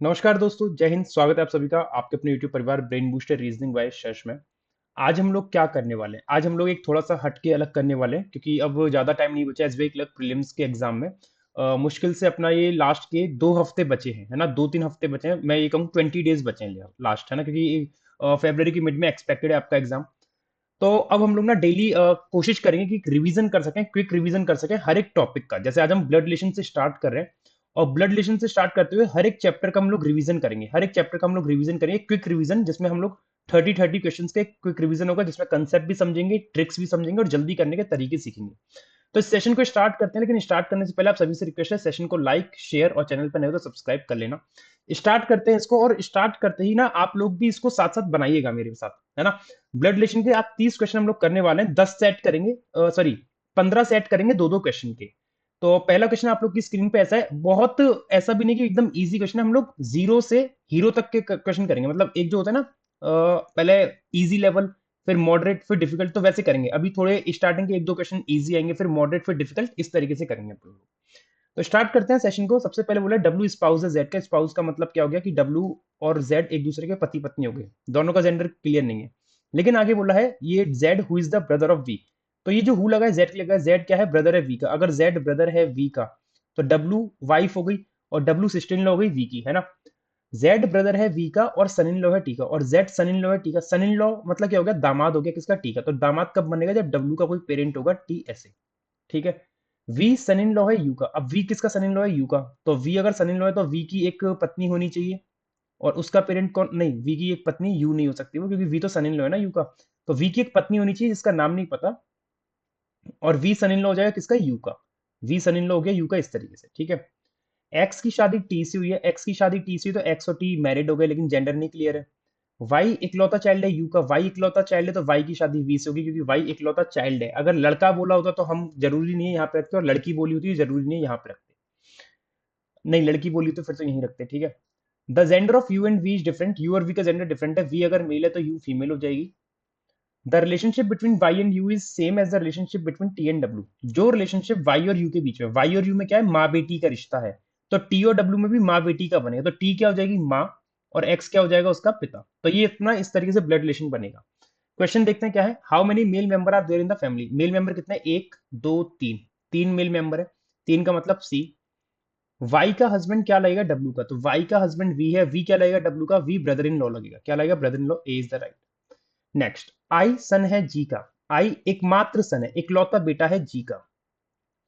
नमस्कार दोस्तों, जय हिंद। स्वागत है आप सभी का आपके अपने यूट्यूब परिवार ब्रेन बूस्टर रीजनिंग बाय शश में। आज हम लोग क्या करने वाले हैं? आज हम लोग एक थोड़ा सा हटके अलग करने वाले हैं क्योंकि अब ज़्यादा टाइम नहीं बचा एसबीआई क्लर्क प्रीलिम्स के एग्जाम में। मुश्किल से अपना ये लास्ट के 2 हफ्ते बचे हैं, है ना। 2-3 हफ्ते बचे हैं, मैं ये कहूँ 20 डेज बचे हैं लास्ट, है ना, क्योंकि फरवरी की मिड में एक्सपेक्टेड है आपका एग्जाम। तो अब हम लोग ना डेली कोशिश करेंगे कि रिवीजन कर सकें, क्विक रिवीजन कर सकें हर एक टॉपिक का। जैसे आज हम ब्लड रिलेशन से स्टार्ट कर रहे हैं और ब्लड रिलेशन से स्टार्ट करते हुए हर एक चैप्टर का हम लोग रिवीजन करेंगे। हर एक चैप्टर का हम लोग रिवीजन करेंगे, क्विक रिवीजन, जिसमें हम लोग 30 क्वेश्चंस के क्विक रिवीजन होगा, जिसमें कंसेप्ट भी समझेंगे, ट्रिक्स भी समझेंगे और जल्दी करने के तरीके सीखेंगे। तो इस सेशन को स्टार्ट करते हैं, लेकिन स्टार्ट करने से पहले आप सभी से रिक्वेस्ट है, सेशन को लाइक, शेयर और चैनल पर नए हो तो सब्सक्राइब कर लेना। स्टार्ट करते हैं इसको, और स्टार्ट करते ही ना आप लोग भी इसको साथ साथ बनाइएगा मेरे साथ, है ना। ब्लड रिलेशन के आप 30 क्वेश्चन हम लोग करने वाले हैं। 10 सेट करेंगे, सॉरी 15 सेट करेंगे दो दो क्वेश्चन के। तो पहला क्वेश्चन आप लोग की स्क्रीन पे ऐसा है, बहुत ऐसा भी नहीं कि एकदम इजी क्वेश्चन है। हम लोग जीरो से हीरो तक के क्वेश्चन करेंगे, मतलब एक जो होता है ना, पहले इजी लेवल, फिर मॉडरेट, फिर डिफिकल्ट, तो वैसे करेंगे। अभी थोड़े स्टार्टिंग के एक दो क्वेश्चन इजी आएंगे, फिर मॉडरेट, फिर डिफिकल्ट, इस तरीके से करेंगे अपन लोग। तो स्टार्ट करते हैं सेशन को। सबसे पहले बोला डब्ल्यू स्पाउस है जेड का। स्पाउस का मतलब क्या हो गया कि डब्ल्यू और जेड एक दूसरे के पति पत्नी हो गए, दोनों का जेंडर क्लियर नहीं है। लेकिन आगे बोला है ये Z who is the brother of V. तो ये जो हु लगा है जेड के लगा है, जेड क्या है? ब्रदर है वी का। अगर जेड ब्रदर है वी का तो डब्ल्यू वाइफ हो गई और डब्ल्यू सिस्टर इन लॉ हो गई वी की, है ना। जेड ब्रदर है वी का और सन इन लॉ है टी का, और जेड सन इन लॉ है टी का। सन इन लॉ मतलब क्या हो गया? दामाद हो गया किसका? टी का। तो दामाद कब बनेगा? जब डब्ल्यू का कोई पेरेंट होगा टी ऐसे, ठीक है। वी सन इन लॉ है यू का। अब वी किसका सन इन लॉ है? यू का। तो वी अगर सन इन लॉ है तो वी की एक पत्नी होनी चाहिए, और उसका पेरेंट कौन? नहीं, वी की एक पत्नी यू नहीं हो सकती वो, क्योंकि वी तो सन इन लॉ है ना यू का। तो वी की एक पत्नी होनी चाहिए जिसका नाम नहीं पता, और वी सन इन लॉ हो जाएगा किसका? यू का। वी सन इन लॉ हो गया यू का, इस तरीके से, ठीक है। एक्स की शादी टी से हुई है, एक्स की शादी टी से हुई तो एक्स और टी मैरिड हो गए, लेकिन जेंडर नहीं क्लियर है। वाई इकलौता चाइल्ड है यू का। वाई इकलौता चाइल्ड है तो वाई की शादी वी से होगी, क्योंकि वाई इकलौता चाइल्ड है। अगर लड़का बोला होता तो हम जरूरी नहीं है यहाँ पे रखते, और लड़की बोली होती है जरूरी नहीं है यहाँ पे रखते। नहीं, लड़की बोली तो फिर तो यहीं रखते, ठीक है। The gender of U and V is different. U और वी का जेंडर डिफरेंट है। वी अगर मेल है तो यू फीमेल हो जाएगी। The relationship between Y and U is same as the relationship between T and W. जो relationship Y और यू के बीच में, वाई और यू में क्या है? माँ बेटी का रिश्ता है। तो टी और डब्ल्यू में भी माँ बेटी का बनेगा। तो टी क्या हो जाएगी? माँ, और एक्स क्या हो जाएगा? उसका पिता। तो ये इतना इस तरीके से ब्लड रिलेशन बनेगा। क्वेश्चन देखते हैं क्या है। How many male member are there in the family. Male member कितने? एक, दो, तीन। तीन मेल मेंबर है। तीन का मतलब सी। वाई का हस्बैंड क्या लगेगा? डब्ल्यू का। तो वाई का हस्बैंड वी है, वी क्या लगेगा? डब्ल्यू का। वी ब्रदर इन लॉ लगेगा। क्या लगेगा? Brother in law. A is the right. Next, I son है जी का। आई एकमात्र सन है, इकलौता बेटा है जी का।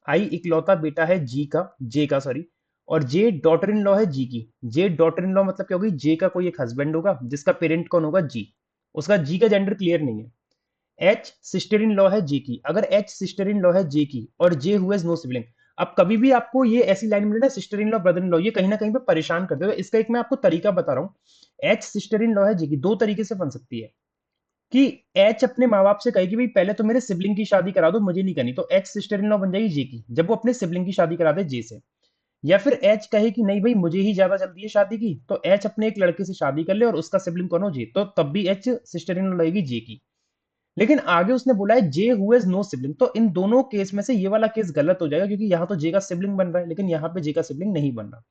आई इकलौता बेटा है जी का, जे का सॉरी। और जे डॉटर इन लॉ है जी की। जे डॉटर इन लॉ मतलब क्या होगी? जे का कोई एक हस्बैंड होगा जिसका पेरेंट कौन होगा? जी। उसका जी का जेंडर क्लियर नहीं है। एच सिस्टर इन लॉ है जे की। अगर एच सिस्टर इन लॉ है जे की और J who has no sibling. अब कभी भी आपको ये ऐसी लाइन मिले ना, sister in law brother in law, ये कहीं ना कहीं पे परेशान कर दे। इसका एक मैं आपको तरीका बता रहा हूँ। एच सिस्टर इन लॉ है जे की, दो तरीके से बन सकती है। कि एच अपने माँ बाप से कहे कि भाई पहले तो मेरे सिबलिंग की शादी करा दो, मुझे नहीं करनी, तो एच सिस्टर इन लॉ बन जाएगी जे की, जब वो अपने सिबलिंग की शादी करा दे जे से। या फिर एच कहे कि नहीं भाई मुझे ही ज्यादा जल्दी है शादी की, तो एच अपने एक लड़के से शादी कर ले और उसका सिबलिंग कौन हो? जे, तो तब भी एच सिस्टर इन लॉ लगेगी जे की। लेकिन आगे उसने बोला है जे हु हैज नो सिबलिंग, तो इन दोनों केस में से ये वाला केस गलत हो जाएगा, क्योंकि यहाँ तो जे का सिबलिंग बन रहा है, लेकिन यहाँ पे जे का सिबलिंग नहीं बन रहा।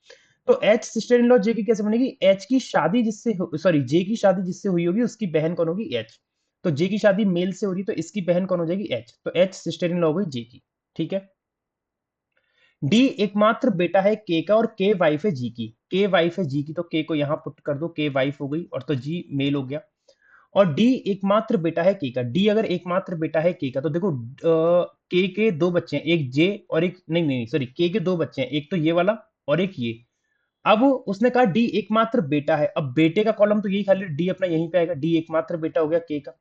तो एच सिस्टर इन लॉ जे की कैसे बनेगी? एच की शादी जिससे, सॉरी, जे की शादी जिससे हुई होगी उसकी बहन कौन होगी? एच। तो जे की शादी मेल से हो रही, तो इसकी बहन कौन हो जाएगी? एच। तो एच सिस्टर इन लॉ हो गई जे की, ठीक है। डी एकमात्र बेटा है के का और के वाइफ है जी की। के वाइफ है जी की, तो के को यहां पुट कर दो, के वाइफ हो गई, और तो जी मेल हो गया। और डी एकमात्र बेटा है के का। डी अगर एकमात्र बेटा है के का, तो देखो के दो बच्चे हैं, एक जे और एक, नहीं नहीं सॉरी, के दो बच्चे हैं, एक तो ये वाला और एक ये। अब उसने कहा डी एकमात्र बेटा है। अब बेटे का कॉलम तो यही खाली, डी अपना यहीं पे आएगा। डी एकमात्र बेटा हो गया के का,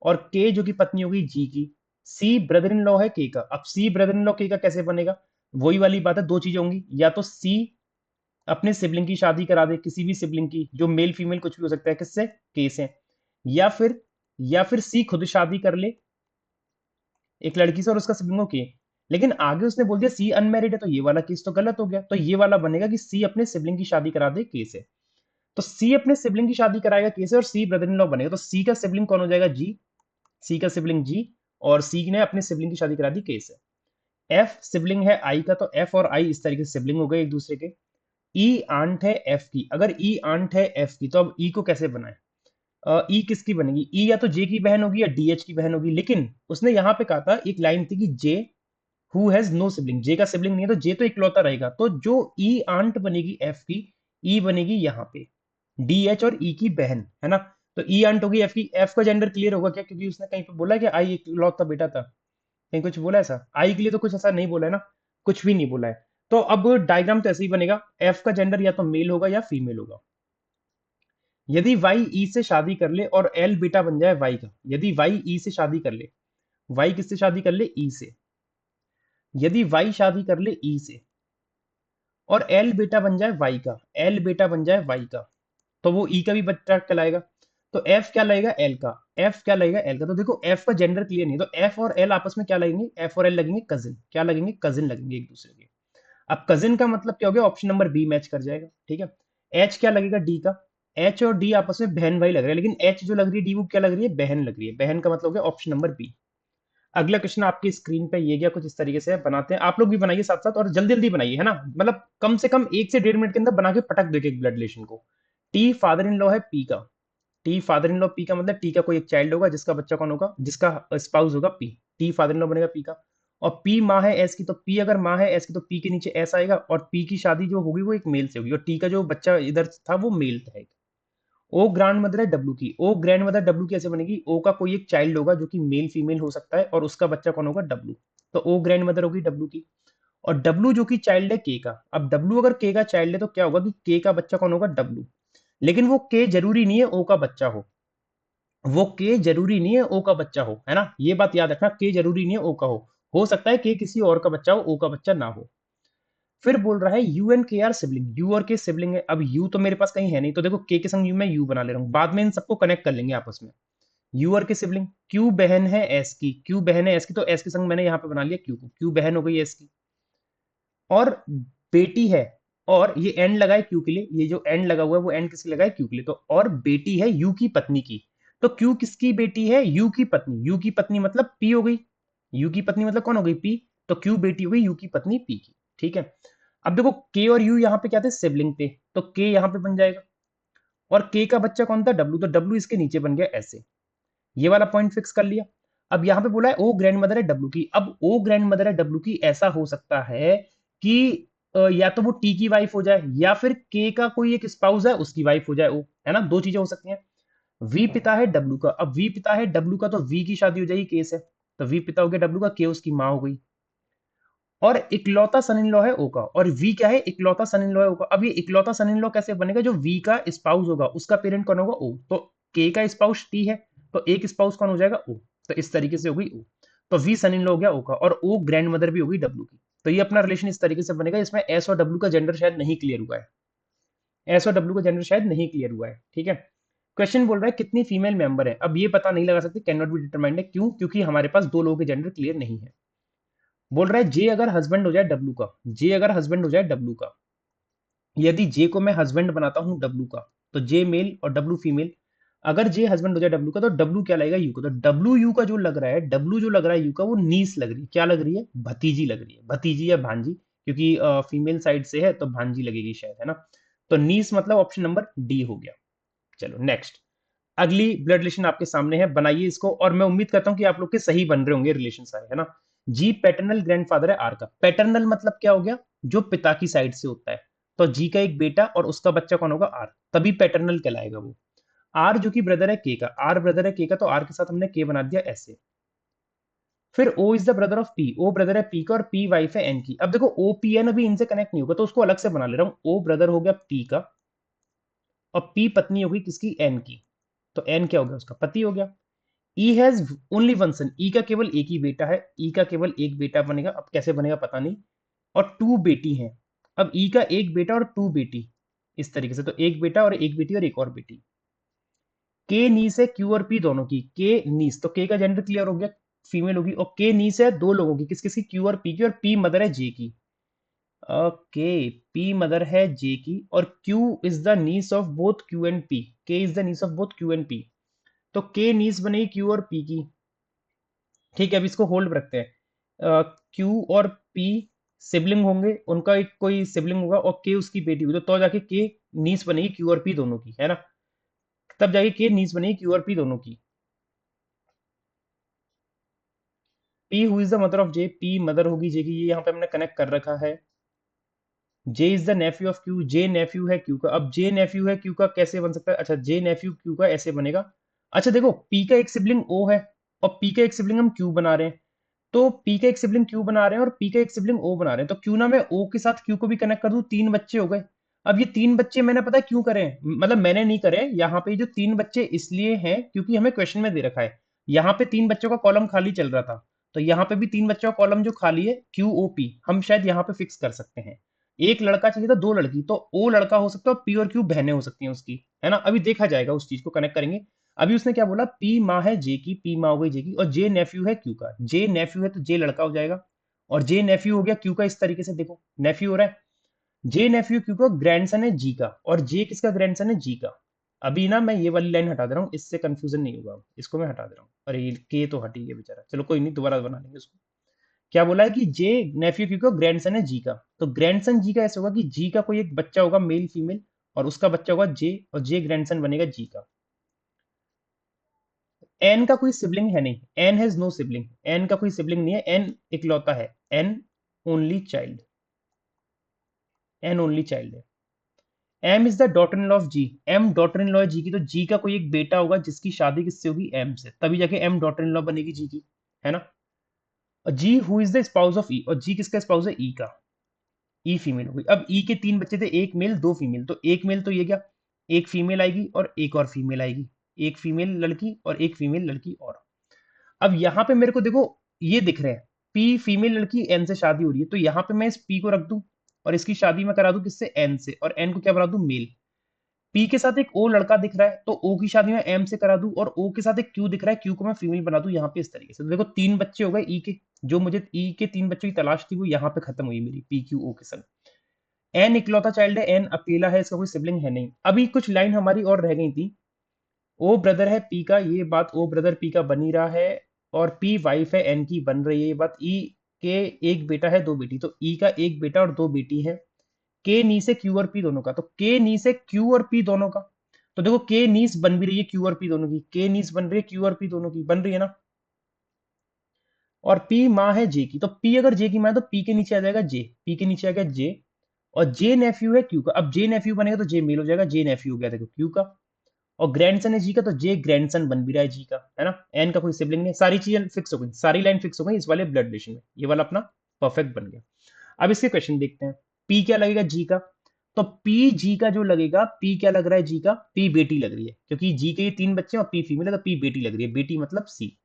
और के जो की पत्नी होगी जी की। सी ब्रदर इन लॉ है के का। अब सी ब्रदर इन लॉ के का कैसे बनेगा? वही वाली बात है, दो चीजें होंगी, या तो सी अपने सिबलिंग की शादी करा दे, किसी भी सिबलिंग की, जो मेल फीमेल कुछ भी हो सकता है, किससे? के से। या फिर या फिर सी खुद शादी कर ले एक लड़की से और उसका सिबलिंग हो के। लेकिन आगे उसने बोल दिया सी अनमैरिड है, तो ये वाला केस तो गलत हो गया। तो ये वाला बनेगा कि सी अपने सिबलिंग की शादी करा दे के से। तो सी अपने सिबलिंग की शादी कराएगा के से, और सी ब्रदर इन लॉ बनेगा। तो सी का सिबलिंग कौन हो जाएगा? जी। सी का सिबलिंग जी, और सी ने अपने सिबलिंग की शादी करा दी के से। एफ सिबलिंग है आई का, तो एफ और आई इस तरीके से सिबलिंग हो गए एक दूसरे के। ई आंट है एफ की, अगर ई आंट है एफ की तो अब ई को कैसे बनाए? ई किसकी बनेगी? ई या तो जे की बहन होगी या डीएच की बहन होगी, लेकिन उसने यहाँ पे कहा था, एक लाइन थी कि जे हु हैज नो सिबलिंग, जे का सिबलिंग नहीं है तो जे तो इकलौता रहेगा, तो जो ई आंट बनेगी एफ की, ई बनेगी यहाँ पे डी एच और ई की बहन, है ना? तो ई आंट होगी एफ की। एफ का जेंडर क्लियर होगा क्या? क्योंकि उसने कहीं पे बोला है कि आई इकलौता बेटा था, कहीं कुछ बोला है ऐसा? आई के लिए तो कुछ ऐसा नहीं बोला है ना, कुछ भी नहीं बोला है। तो अब डायग्राम तो ऐसे ही बनेगा, एफ का जेंडर या तो मेल होगा या फीमेल होगा। यदि वाई ई से शादी कर ले और एल बेटा बन जाए वाई का, यदि वाई ई से शादी कर ले, वाई किससे शादी कर ले? ई से। यदि वाई शादी कर ले ई से और एल बेटा बन जाए वाई का, एल बेटा बन जाए वाई का, तो वो ई का भी बच्चा कहलाएगा। तो एफ क्या लगेगा? एल का। एफ क्या लगेगा? एल का। तो देखो एफ का जेंडर क्लियर नहीं है, तो एफ और एल आपस में क्या लगेंगे? एफ और एल लगेंगे कजिन। क्या लगेंगे? कजिन लगेंगे एक दूसरे के। अब कजिन का मतलब क्या हो गया? ऑप्शन नंबर बी मैच कर जाएगा, ठीक है। एच क्या लगेगा? डी का। एच और डी आपस में बहन भाई लग रहे हैं, लेकिन एच जो लग रही है डी वो क्या लग रही है? बहन लग रही है। बहन का मतलब हो गया ऑप्शन नंबर बी। अगला क्वेश्चन आपकी स्क्रीन पे ये गया, कुछ इस तरीके से बनाते हैं, आप लोग भी बनाइए साथ साथ, और जल्दी जल्दी बनाइए, है ना? मतलब कम से कम 1 से 1.5 मिनट के अंदर बना के पटक दो एक ब्लड रिलेशन को। टी फादर इन लॉ है पी का। T father in law P का मतलब टी का कोई एक चाइल्ड होगा जिसका बच्चा कौन होगा? जिसका स्पाउस होगा P. T father in law बनेगा पी का। और पी माँ है एस की, तो पी अगर माँ है एस की तो पी के नीचे एस आएगा, और पी की शादी जो होगी वो एक मेल से होगी, और टी का जो बच्चा इधर था वो मेल था एक। ओ ग्रैंड मदर है डब्ल्यू की। ओ ग्रैंड मदर डब्ल्यू कैसे बनेगी? ओ का कोई एक चाइल्ड होगा जो कि मेल फीमेल हो सकता है, और उसका बच्चा कौन होगा? डब्ल्यू। तो ओ ग्रैंड मदर होगी डब्ल्यू की। और डब्ल्यू जो कि चाइल्ड है के का। अब डब्ल्यू अगर के का चाइल्ड है तो क्या होगा कि के का बच्चा कौन होगा? डब्ल्यू। लेकिन वो के जरूरी नहीं है ओ का बच्चा हो, वो के जरूरी नहीं है ओ का बच्चा हो, है ना? ये बात याद रखना, के जरूरी नहीं है ओ का हो सकता है के किसी और का बच्चा हो, ओ का बच्चा ना हो। फिर बोल रहा है यू एंड के आर सिबलिंग, यू और के सिबलिंग है। अब यू तो मेरे पास कहीं है नहीं, तो देखो के संग यू मैं यू बना ले रहा हूं, बाद में इन सबको कनेक्ट कर लेंगे आपस में। यू और के सिबलिंग, क्यू बहन है एस की, क्यू बहन है एस की, तो एस के संग मैंने यहाँ पे बना लिया क्यू को, क्यू बहन हो गई एस की। और बेटी है, और ये एंड लगा है क्यू के लिए, ये जो एंड लगा हुआ है वो एंड किसके लगा है? क्यू के लिए। तो और बेटी है यू की पत्नी की। तो क्यू किसकी बेटी है? यू की पत्नी। यू की पत्नी मतलब पी हो गई। यू की पत्नी मतलब कौन हो गई? पी। तो क्यू बेटी हो गई यू की पत्नी पी की, ठीक है। अब देखो के और यू यहाँ पे क्या थे? सिबलिंग थे, तो के यहाँ पे बन जाएगा। और के का बच्चा कौन था? डब्ल्यू, तो डब्ल्यू इसके नीचे बन गया ऐसे। ये वाला पॉइंट फिक्स कर लिया। अब यहाँ पे बोला है ओ ग्रैंड मदर है डब्ल्यू की। अब ओ ग्रैंड मदर है डब्ल्यू की ऐसा हो सकता है कि या तो वो टी की वाइफ हो जाए, या फिर के का कोई एक स्पाउस है उसकी वाइफ हो जाए ओ, है ना? दो चीजें हो सकती हैं। वी पिता है डब्ल्यू का। अब वी पिता है डब्ल्यू का तो वी की शादी हो जाएगी के से, तो वी पिता हो गया डब्ल्यू का, के उसकी माँ हो गई। और इकलौता सन इन लॉ है ओ का, और वी क्या है? इकलौता सन इन लॉ है ओ का। अब ये इकलौता सन इन लॉ कैसे बनेगा? जो वी का स्पाउस होगा उसका पेरेंट कौन होगा? ओ। तो के का स्पाउस टी है, तो एक स्पाउस कौन हो जाएगा? ओ। तो इस तरीके से हो गई ओ। तो वी सन इन लॉ हो गया ओ का, और ओ ग्रैंड मदर भी हो गई डब्ल्यू की। तो ये अपना रिलेशन इस तरीके से बनेगा। इसमें एस और डब्ल्यू का जेंडर शायद नहीं क्लियर हुआ है, एस और डब्ल्यू का जेंडर शायद नहीं क्लियर हुआ है, ठीक है। क्वेश्चन बोल रहा है कितनी फीमेल मेंबर है? अब ये पता नहीं लगा सकते, कैन नॉट बी डिटरमाइंड है। क्यों? क्योंकि हमारे पास दो लोगों के जेंडर क्लियर नहीं है। बोल रहा है जे अगर हस्बैंड हो जाए डब्ल्यू का, जे अगर हस्बैंड हो जाए डब्ल्यू का, यदि जे को मैं हस्बैंड बनाता हूं डब्ल्यू का, तो जे मेल और डब्ल्यू फीमेल। अगर जे हस्बैंड हो जाए डब्ल्यू का तो डब्ल्यू क्या लगेगा? यू का। तो डब्ल्यू यू का जो लग रहा है, डब्ल्यू जो लग रहा है यू का, वो नीस लग रही है। क्या लग रही है? भतीजी लग रही है, भतीजी या भांजी, क्योंकि फीमेल साइड से है तो भांजी लगेगी शायद, है ना? तो नीस मतलब ऑप्शन नंबर डी हो गया। चलो नेक्स्ट। अगली ब्लड रिलेशन आपके सामने है, बनाइए इसको, और मैं उम्मीद करता हूं कि आप लोग के सही बन रहे होंगे रिलेशन सारे, है ना? जी पैटर्नल ग्रैंडफादर है आर का। पैटर्नल मतलब क्या हो गया? जो पिता की साइड से होता है। तो जी का एक बेटा और उसका बच्चा कौन होगा? आर, तभी पैटर्नल कहलाएगा वो। आर जो कि ब्रदर है के का, आर ब्रदर है के का, तो आर के साथ हमने के बना दिया ऐसे। फिर O is the brother of P, O brother है पी का और पी वाइफ है एन की। अब देखो ओ पी एन अभी इनसे कनेक्ट नहीं होगा, तो उसको अलग से बना ले रहा हूं। ओ ब्रदर हो गया पी का, और पी पत्नी होगी किसकी? एन की। तो एन क्या हो गया? उसका पति हो गया। ई हैज ओनली वन सन, ई का केवल एक ही बेटा है, ई का केवल एक बेटा बनेगा। अब कैसे बनेगा पता नहीं। और टू बेटी हैं। अब ई का एक बेटा और टू बेटी, इस तरीके से, तो एक बेटा और एक बेटी और एक और बेटी। के नीस है क्यू और पी दोनों की, के नीस, तो के का जेंडर क्लियर हो गया, फीमेल होगी। और के नीस है दो लोगों की, किस किसकी? क्यू और पी की, और पी मदर है जे की। ओके, पी मदर है जे की, और Q is the niece of both Q and P, K is the niece of both Q and P. तो के नीस बनेगी क्यू और पी की, ठीक है। अब इसको होल्ड रखते हैं, क्यू और पी सिबलिंग होंगे, उनका एक कोई सिबलिंग होगा और के उसकी बेटी होगी, तो जाके के नीस बनेगी क्यू और पी दोनों की, है ना? तब जाके के नीस बनेगी क्यू और पी दोनों की। P who is the mother of J, P mother होगी जे की, ये यहाँ पे हमने कनेक्ट कर रखा है। J is the nephew of Q, J nephew है क्यू का। अब जे नेफ्यू है क्यू का कैसे बन सकता है? अच्छा, जे नेफ्यू क्यू का ऐसे बनेगा। अच्छा देखो, पी का एक सिबलिंग ओ है और पी का एक सिबलिंग हम क्यू बना रहे हैं, तो पी का एक सिबलिंग क्यू बना रहे हैं और पी का एक सिबलिंग ओ बना रहे हैं, तो क्यों ना मैं ओ के साथ क्यू को भी कनेक्ट कर दूं, तीन बच्चे हो गए। अब ये तीन बच्चे मैंने पता है क्यों करे हैं? मतलब मैंने नहीं करे, यहाँ पे जो तीन बच्चे इसलिए हैं क्योंकि हमें क्वेश्चन में दे रखा है, यहाँ पे तीन बच्चों का कॉलम खाली चल रहा था, तो यहाँ पे भी तीन बच्चों का कॉलम जो खाली है क्यू ओ पी, हम शायद यहाँ पे फिक्स कर सकते हैं। एक लड़का चाहिए था, दो लड़की, तो ओ लड़का हो सकता है और पी और क्यू बहनें हो सकती हैं उसकी, है ना? अभी देखा जाएगा, उस चीज को कनेक्ट करेंगे। अभी उसने क्या बोला, पी माँ है जे की, पी माँ हो गई जे की, और जे नेफ्यू है क्यू का। जे नेफ्यू है तो जे लड़का हो जाएगा, और जे नेफ्यू हो गया क्यू का। इस तरीके से देखो, नेफ्यू हो रहा है, जे नेफ्यू क्यू का ग्रैंडसन है जी का, और जे किसका ग्रैंडसन है? जी का। अभी ना मैं ये वाली लाइन हटा दे रहा हूँ, इससे कंफ्यूजन नहीं होगा, इसको मैं हटा दे रहा हूँ। अरे ये के तो हटी है बेचारा, चलो कोई नहीं, दोबारा बना लेंगे उसको। क्या बोला है कि जे नेफ्यू क्यू का ग्रैंडसन है जी का, तो ग्रैंडसन जी का ऐसे होगा कि जी का कोई एक बच्चा होगा मेल फीमेल, और उसका बच्चा होगा जे, और जे ग्रैंडसन बनेगा जी का। एन का कोई सिबलिंग है नहीं, N has no sibling, N का कोई सिबलिंग नहीं है, एन इकलौता है, N only child, N only child है। M is the daughter in law of G, M daughter in law है जी की, तो जी का कोई एक बेटा होगा जिसकी शादी किससे होगी? एम से, तभी जाके एम डॉटर इन लॉ बनेगी जी की, है ना? और G who is the spouse of E, और जी किसका स्पाउस है? ई का। ई फीमेल हो गई। अब ई के तीन बच्चे थे, एक मेल दो फीमेल, तो एक मेल तो ये क्या, एक फीमेल आएगी और एक और फीमेल आएगी, एक फीमेल लड़की और एक फीमेल लड़की और। अब यहाँ पे मेरे को देखो, ये दिख रहे हैं, पी फीमेल लड़की, एन से शादी हो रही है, तो यहाँ पे मैं इस पी को रख दूं और इसकी शादी मैं करा दूं किससे? एन से, और एन को क्या बना दूं? मेल। पी के साथ एक ओ लड़का दिख रहा है, तो ओ की शादी मैं एम से करा दूं, और ओ के साथ एक क्यू दिख रहा है, क्यू को मैं फीमेल बना दूं यहाँ पे इस तरीके से। तो देखो तीन बच्चे हो गए ई के, जो मुझे ई के तीन बच्चों की तलाश थी वो यहाँ पे खत्म हुई मेरी, पी क्यू ओ के संग। एन इकलौता चाइल्ड है, एन अकेला है, इसका कोई सिबलिंग है नहीं। अभी कुछ लाइन हमारी और रह गई थी। ओ ब्रदर है पी का, ये बात ओ ब्रदर पी का बन ही रहा है, और पी वाइफ है एन की, बन रही है ये बात। ई के एक बेटा है दो बेटी, तो ई का एक बेटा और दो बेटी है। के नी से क्यू और पी दोनों का, तो के नी से क्यू और पी दोनों का, तो देखो के नीस बन भी रही है क्यू और पी दोनों की, के नीस बन रही है क्यू और पी दोनों की, बन रही है ना? और पी माँ है जे की, तो पी अगर जे की माँ है तो पी के नीचे आ जाएगा जे, पी के नीचे आ गया जे, और जे नेफ्यू है क्यू का। अब जे नेफ्यू बनेगा तो जे मेल हो जाएगा, जे नेफ्यू हो गया देखो क्यू का, और ग्रैंडसन है जी का, तो जे ग्रैंडसन बन भी रहा है जी का, है ना? एन का कोई सिबलिंग नहीं, सारी चीजें फिक्स हो गई, सारी लाइन फिक्स हो गई इस वाले ब्लड रिलेशन में, ये वाला अपना परफेक्ट बन गया। अब इसके क्वेश्चन देखते हैं। पी क्या लगेगा जी का, तो पी जी का जो लगेगा, पी क्या लग रहा है जी का? पी बेटी लग रही है, क्योंकि जी के ये तीन बच्चे हैं और पी फीमेल है, तो पी बेटी लग रही है, बेटी मतलब C.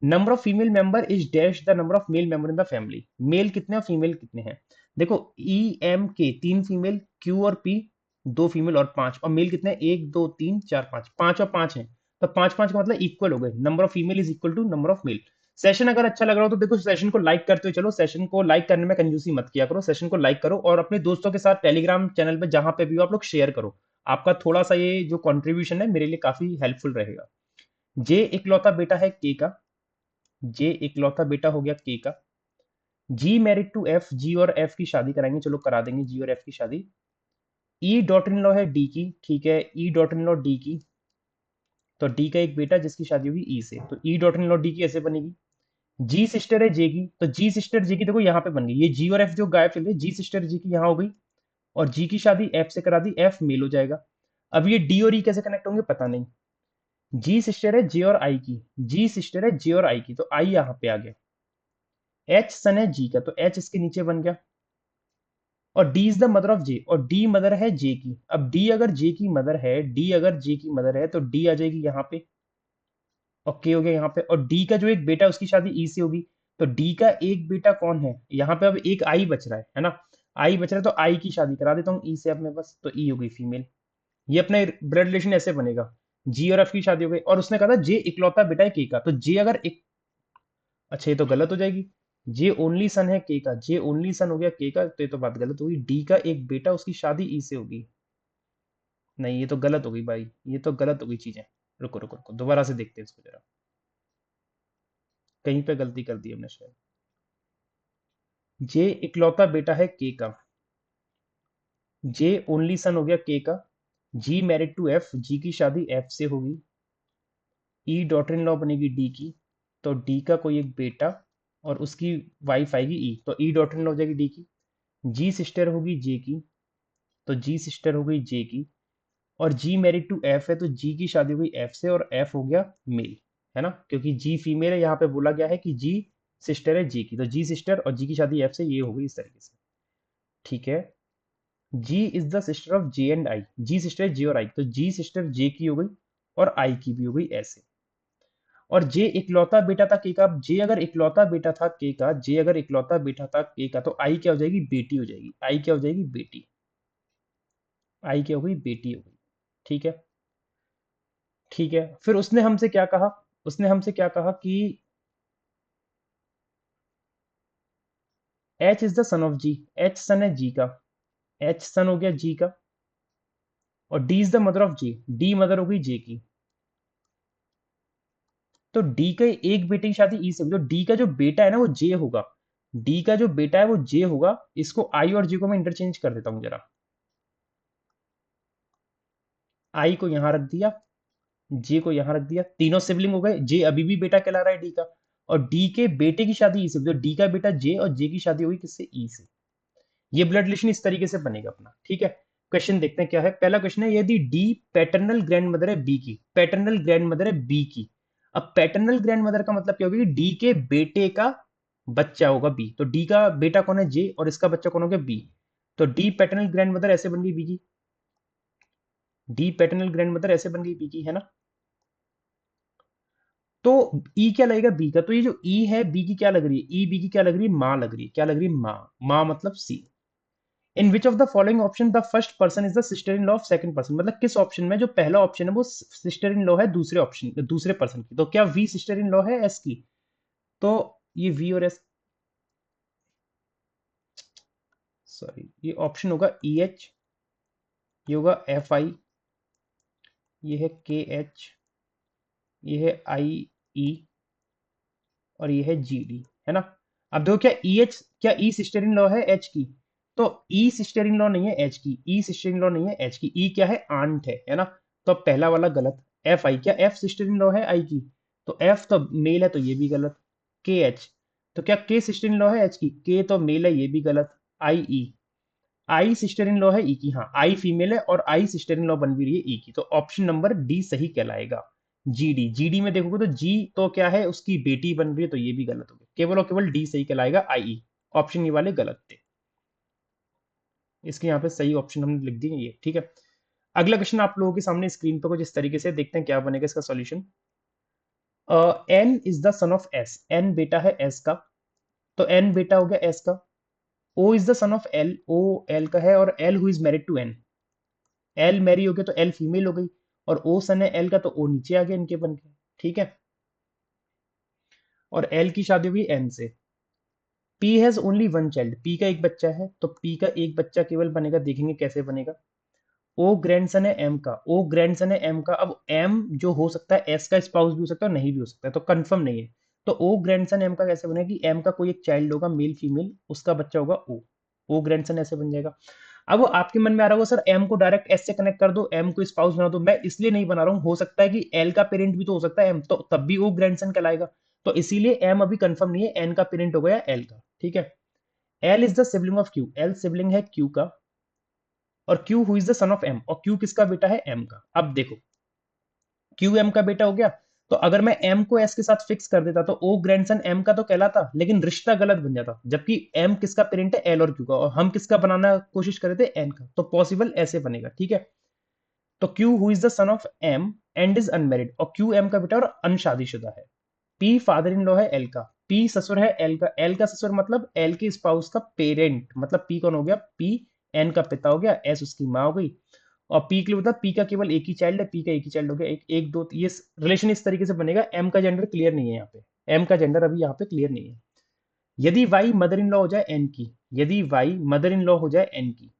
Number of female member is dash the number of male member in the family, male कितने और फीमेल कितने हैं? देखो ई एम के तीन फीमेल, क्यू और पी दो फीमेल और पांच, और मेल कितने हैं? एक दो तीन चार पांच, पांच और पांच हैं, तो पांच पांच का मतलब इक्वल हो गए, number of female is equal to number of male. Session अगर अच्छा लग रहा हो तो देखो सेशन को लाइक करते हो, चलो सेशन को लाइक करने में कंजूसी मत किया करो, सेशन को लाइक करो और अपने दोस्तों के साथ टेलीग्राम चैनल पे जहां पे भी हो आप लोग शेयर करो। आपका थोड़ा सा ये जो कंट्रीब्यूशन है मेरे लिए काफी हेल्पफुल रहेगा। जे इकलौता बेटा है के का, जे इकलौता बेटा हो गया के का। जी मैरिड टू एफ, जी और एफ की शादी कराएंगे, चलो करा देंगे जी और एफ की शादी। ई डॉटर इन लॉ है डी की, ठीक है, ई डॉटर इन लॉ डी की, तो डी का एक बेटा जिसकी शादी होगी ई से, तो ई डॉटर इन लॉ डी की ऐसे बनेगी। जी सिस्टर है जे की, तो जी सिस्टर जे की देखो यहाँ पे बन गई, ये जी और एफ जो गायब चल रही है, जी सिस्टर जी की यहाँ हो गई, और जी की शादी एफ से करा दी, एफ मेल हो जाएगा। अब ये डी और ई कैसे कनेक्ट होंगे पता नहीं। जी सिस्टर है जे और आई की, जी सिस्टर है जे और आई की, तो आई यहाँ पे आ गया। एच सन है जी का, तो एच इसके नीचे बन गया, और D is the mother of J, और डी मदर है जे की। अब डी अगर जे की मदर है, डी अगर जे की मदर है तो डी आ जाएगी यहाँ पे, और के हो गया यहाँ पे, और डी का जो एक बेटा है उसकी शादी ई से होगी, तो डी का एक बेटा कौन है यहाँ पे? अब एक आई बच रहा है ना? आई बच रहा है, तो आई की शादी करा देता हूँ ई से अब मैं बस, तो ई हो गई फीमेल। ये अपने ब्लड रिलेशन ऐसे बनेगा, जी और एफ की शादी हो गई, और उसने कहा था जे इकलौता बेटा है के का, तो जे अगर एक, अच्छा ये तो गलत हो जाएगी, जे ओनली सन है के का, जे ओनली सन हो गया के का, तो ये तो बात गलत हुई, डी का एक बेटा उसकी शादी ई से होगी, नहीं ये तो गलत हो गई भाई, ये तो गलत हो गई चीजें। रुको रुको रुको, दोबारा से देखते हैं इसको जरा, कहीं पे गलती कर दी हमने शायद। जे इकलौता बेटा है के का, जे ओनली सन हो गया के का, जी मैरिड टू एफ, जी की शादी एफ से होगी, ई डॉटर इन लॉ बनेगी डी की, तो डी का कोई एक बेटा और उसकी वाइफ आएगी ई, तो ई डॉटर इन लॉ हो जाएगी डी की, जी सिस्टर होगी जे की, तो जी सिस्टर हो गई जे की, और जी मैरिड टू एफ है तो जी की शादी हो गई एफ से और एफ हो गया मेल, है ना, क्योंकि जी फीमेल है, यहाँ पे बोला गया है कि जी सिस्टर है जी की, तो जी सिस्टर और जी की शादी एफ से, ये हो गई इस तरीके से। ठीक है, G is the sister of J and I, G sister है जे और आई, तो जी सिस्टर जे की हो गई और आई की भी हो गई ऐसे। और जे इकलौता बेटा था के का, जे अगर इकलौता बेटा था के का, जे अगर इकलौता बेटा था के का, तो आई क्या हो जाएगी, बेटी हो जाएगी, आई क्या हो जाएगी, बेटी, आई क्या हो गई, बेटी हो गई। ठीक है, ठीक है, फिर उसने हमसे क्या कहा, उसने हमसे क्या कहा कि H is the son of G, H son है जी का, एच सन हो गया जी का, और D is the mother of G, D mother हो गई जे की, तो डी के एक बेटे की शादी ई से हुई, तो डी का जो बेटा है ना वो जे होगा, डी का जो बेटा है वो जे होगा, इसको आई और जे को मैं इंटरचेंज कर देता हूं जरा, आई को यहां रख दिया, जे को यहां रख दिया, तीनों सिबलिंग हो गए, जे अभी भी बेटा कहला रहा है डी का, और डी के बेटे की शादी ई से, तो डी का बेटा जे और जे की शादी हुई किससे, ई से। ये ब्लड रिलेशन इस तरीके से बनेगा अपना। ठीक है, क्वेश्चन देखते हैं क्या है। पहला क्वेश्चन है, यदि डी पैटर्नल ग्रैंड मदर है बी की, पैटर्नल ग्रैंड मदर है बी की, अब पैटर्नल ग्रैंड मदर का मतलब क्या होगा, डी के बेटे का बच्चा होगा बी, तो डी का बेटा कौन है जे और इसका बच्चा कौन हो गया बी, तो डी पैटर्नल ग्रैंड मदर ऐसे बन गई बी की, डी पैटर्नल ग्रैंड मदर ऐसे बन गई बी की, है ना। तो ई क्या लगेगा बी का, तो ये जो ई है बी की क्या लग रही है, ई बी की क्या लग रही है, माँ लग रही है, क्या लग रही है, माँ, माँ मतलब C. In which of the following option the first person is the sister in law of second person, मतलब किस ऑप्शन में जो पहला ऑप्शन है वो सिस्टर इन लॉ है दूसरे ऑप्शन, दूसरे पर्सन की, तो क्या वी सिस्टर इन लॉ है एस की, तो ये वी और एस, सॉरी ये ऑप्शन होगा ई एच, ये होगा एफ आई, ये है के एच, ये है आई ई, और ये है जी डी, है ना। अब देखो क्या ई एच, क्या ई सिस्टर इन लॉ है एच की, तो ई सिस्टर इन लॉ नहीं है एच की, ई सिस्टर इन लॉ नहीं है एच की, ई क्या है आंट है ना, तो अब पहला वाला गलत। एफ आई, क्या एफ सिस्टर इन लॉ है आई की, तो एफ तो मेल है तो ये भी गलत। के एच, तो क्या के सिस्टर इन लॉ है एच की, के तो मेल है ये भी गलत। आई ई, आई सिस्टर इन लॉ है ई की, हाँ आई फीमेल है और आई सिस्टर इन लॉ बन भी रही है ई की, तो ऑप्शन नंबर डी सही कहलाएगा। जीडी, जीडी में देखोगे तो जी तो क्या है उसकी बेटी बन रही है, तो ये भी गलत हो गया, केवल और केवल डी सही कहलाएगा, आई, ऑप्शन ये वाले गलत थे, इसके यहाँ पे सही ऑप्शन हमने लिख दिए ये। ठीक है, अगला क्वेश्चन आप लोगों के सामने स्क्रीन पर कुछ इस तरीके से, देखते हैं क्या बनेगा इसका solution. N is the son of S, N बेटा है एस का, तो एन बेटा हो गया एस का। O is the son of L, O L का है और L who is married to N, L marry हो गया तो एल फीमेल हो गई, और ओ सन है एल का तो ओ नीचे आ गया इनके बन के। ठीक है, और एल की शादी हुई एन से। P has only one child, P का एक बच्चा है, तो पी का एक बच्चा केवल बनेगा, देखेंगे कैसे बनेगा। ओ ग्रैंडसन है एम का, ओ ग्रैंडसन है एम का, अब एम जो हो सकता है एस का स्पाउस भी हो सकता है नहीं भी हो सकता है, तो कंफर्म नहीं है, तो ओ ग्रैंडसन एम का कैसे बनेगा कि एम का कोई एक चाइल्ड होगा मेल फीमेल, उसका बच्चा होगा ओ ग्रैंडसन ऐसे बन जाएगा। अब वो आपके मन में आ रहा होगा सर एम को डायरेक्ट एस से कनेक्ट कर दो, एम को स्पाउस बना दो, मैं इसलिए नहीं बना रहा हूँ, हो सकता है कि एल का पेरेंट भी तो हो सकता है एम, तो तब भी वो ग्रैंडसन कहलाएगा, तो इसीलिए एम अभी कंफर्म नहीं है, एन का पेरेंट हो गया एल का। ठीक है, L is the sibling of Q, L sibling है क्यू का, और Q who is the son of M, और क्यू किसका बेटा है एम का। अब देखो क्यू एम का बेटा हो गया, तो अगर मैं एम को एस के साथ फिक्स कर देता तो ओ ग्रैंडसन एम का तो कहलाता, लेकिन रिश्ता गलत बन जाता, जबकि एम किसका पेरेंट है एल और क्यू का, और हम किसका बनाना कोशिश कर रहे थे एन का, तो पॉसिबल ऐसे बनेगा। ठीक है, तो Q who is the son of M and is unmarried, और क्यू एम का बेटा और अनशादीशुदा है। पी फादर इन लॉ है एल का, पी ससुर है एल का, एल का ससुर मतलब एल के स्पाउस का पेरेंट, मतलब पी कौन हो गया, पी एन का पिता हो गया, एस उसकी माँ हो गई, और पी के लिए बता पी का केवल एक ही चाइल्ड है, पी का एक ही चाइल्ड हो गया, एक एक दो, ये रिलेशन इस तरीके से बनेगा। एम का जेंडर क्लियर नहीं है यहाँ पे, एम का जेंडर अभी यहाँ पे क्लियर नहीं है। यदि वाई मदर इन लॉ हो जाए एन की, यदि वाई मदर इन लॉ हो जाए एन की,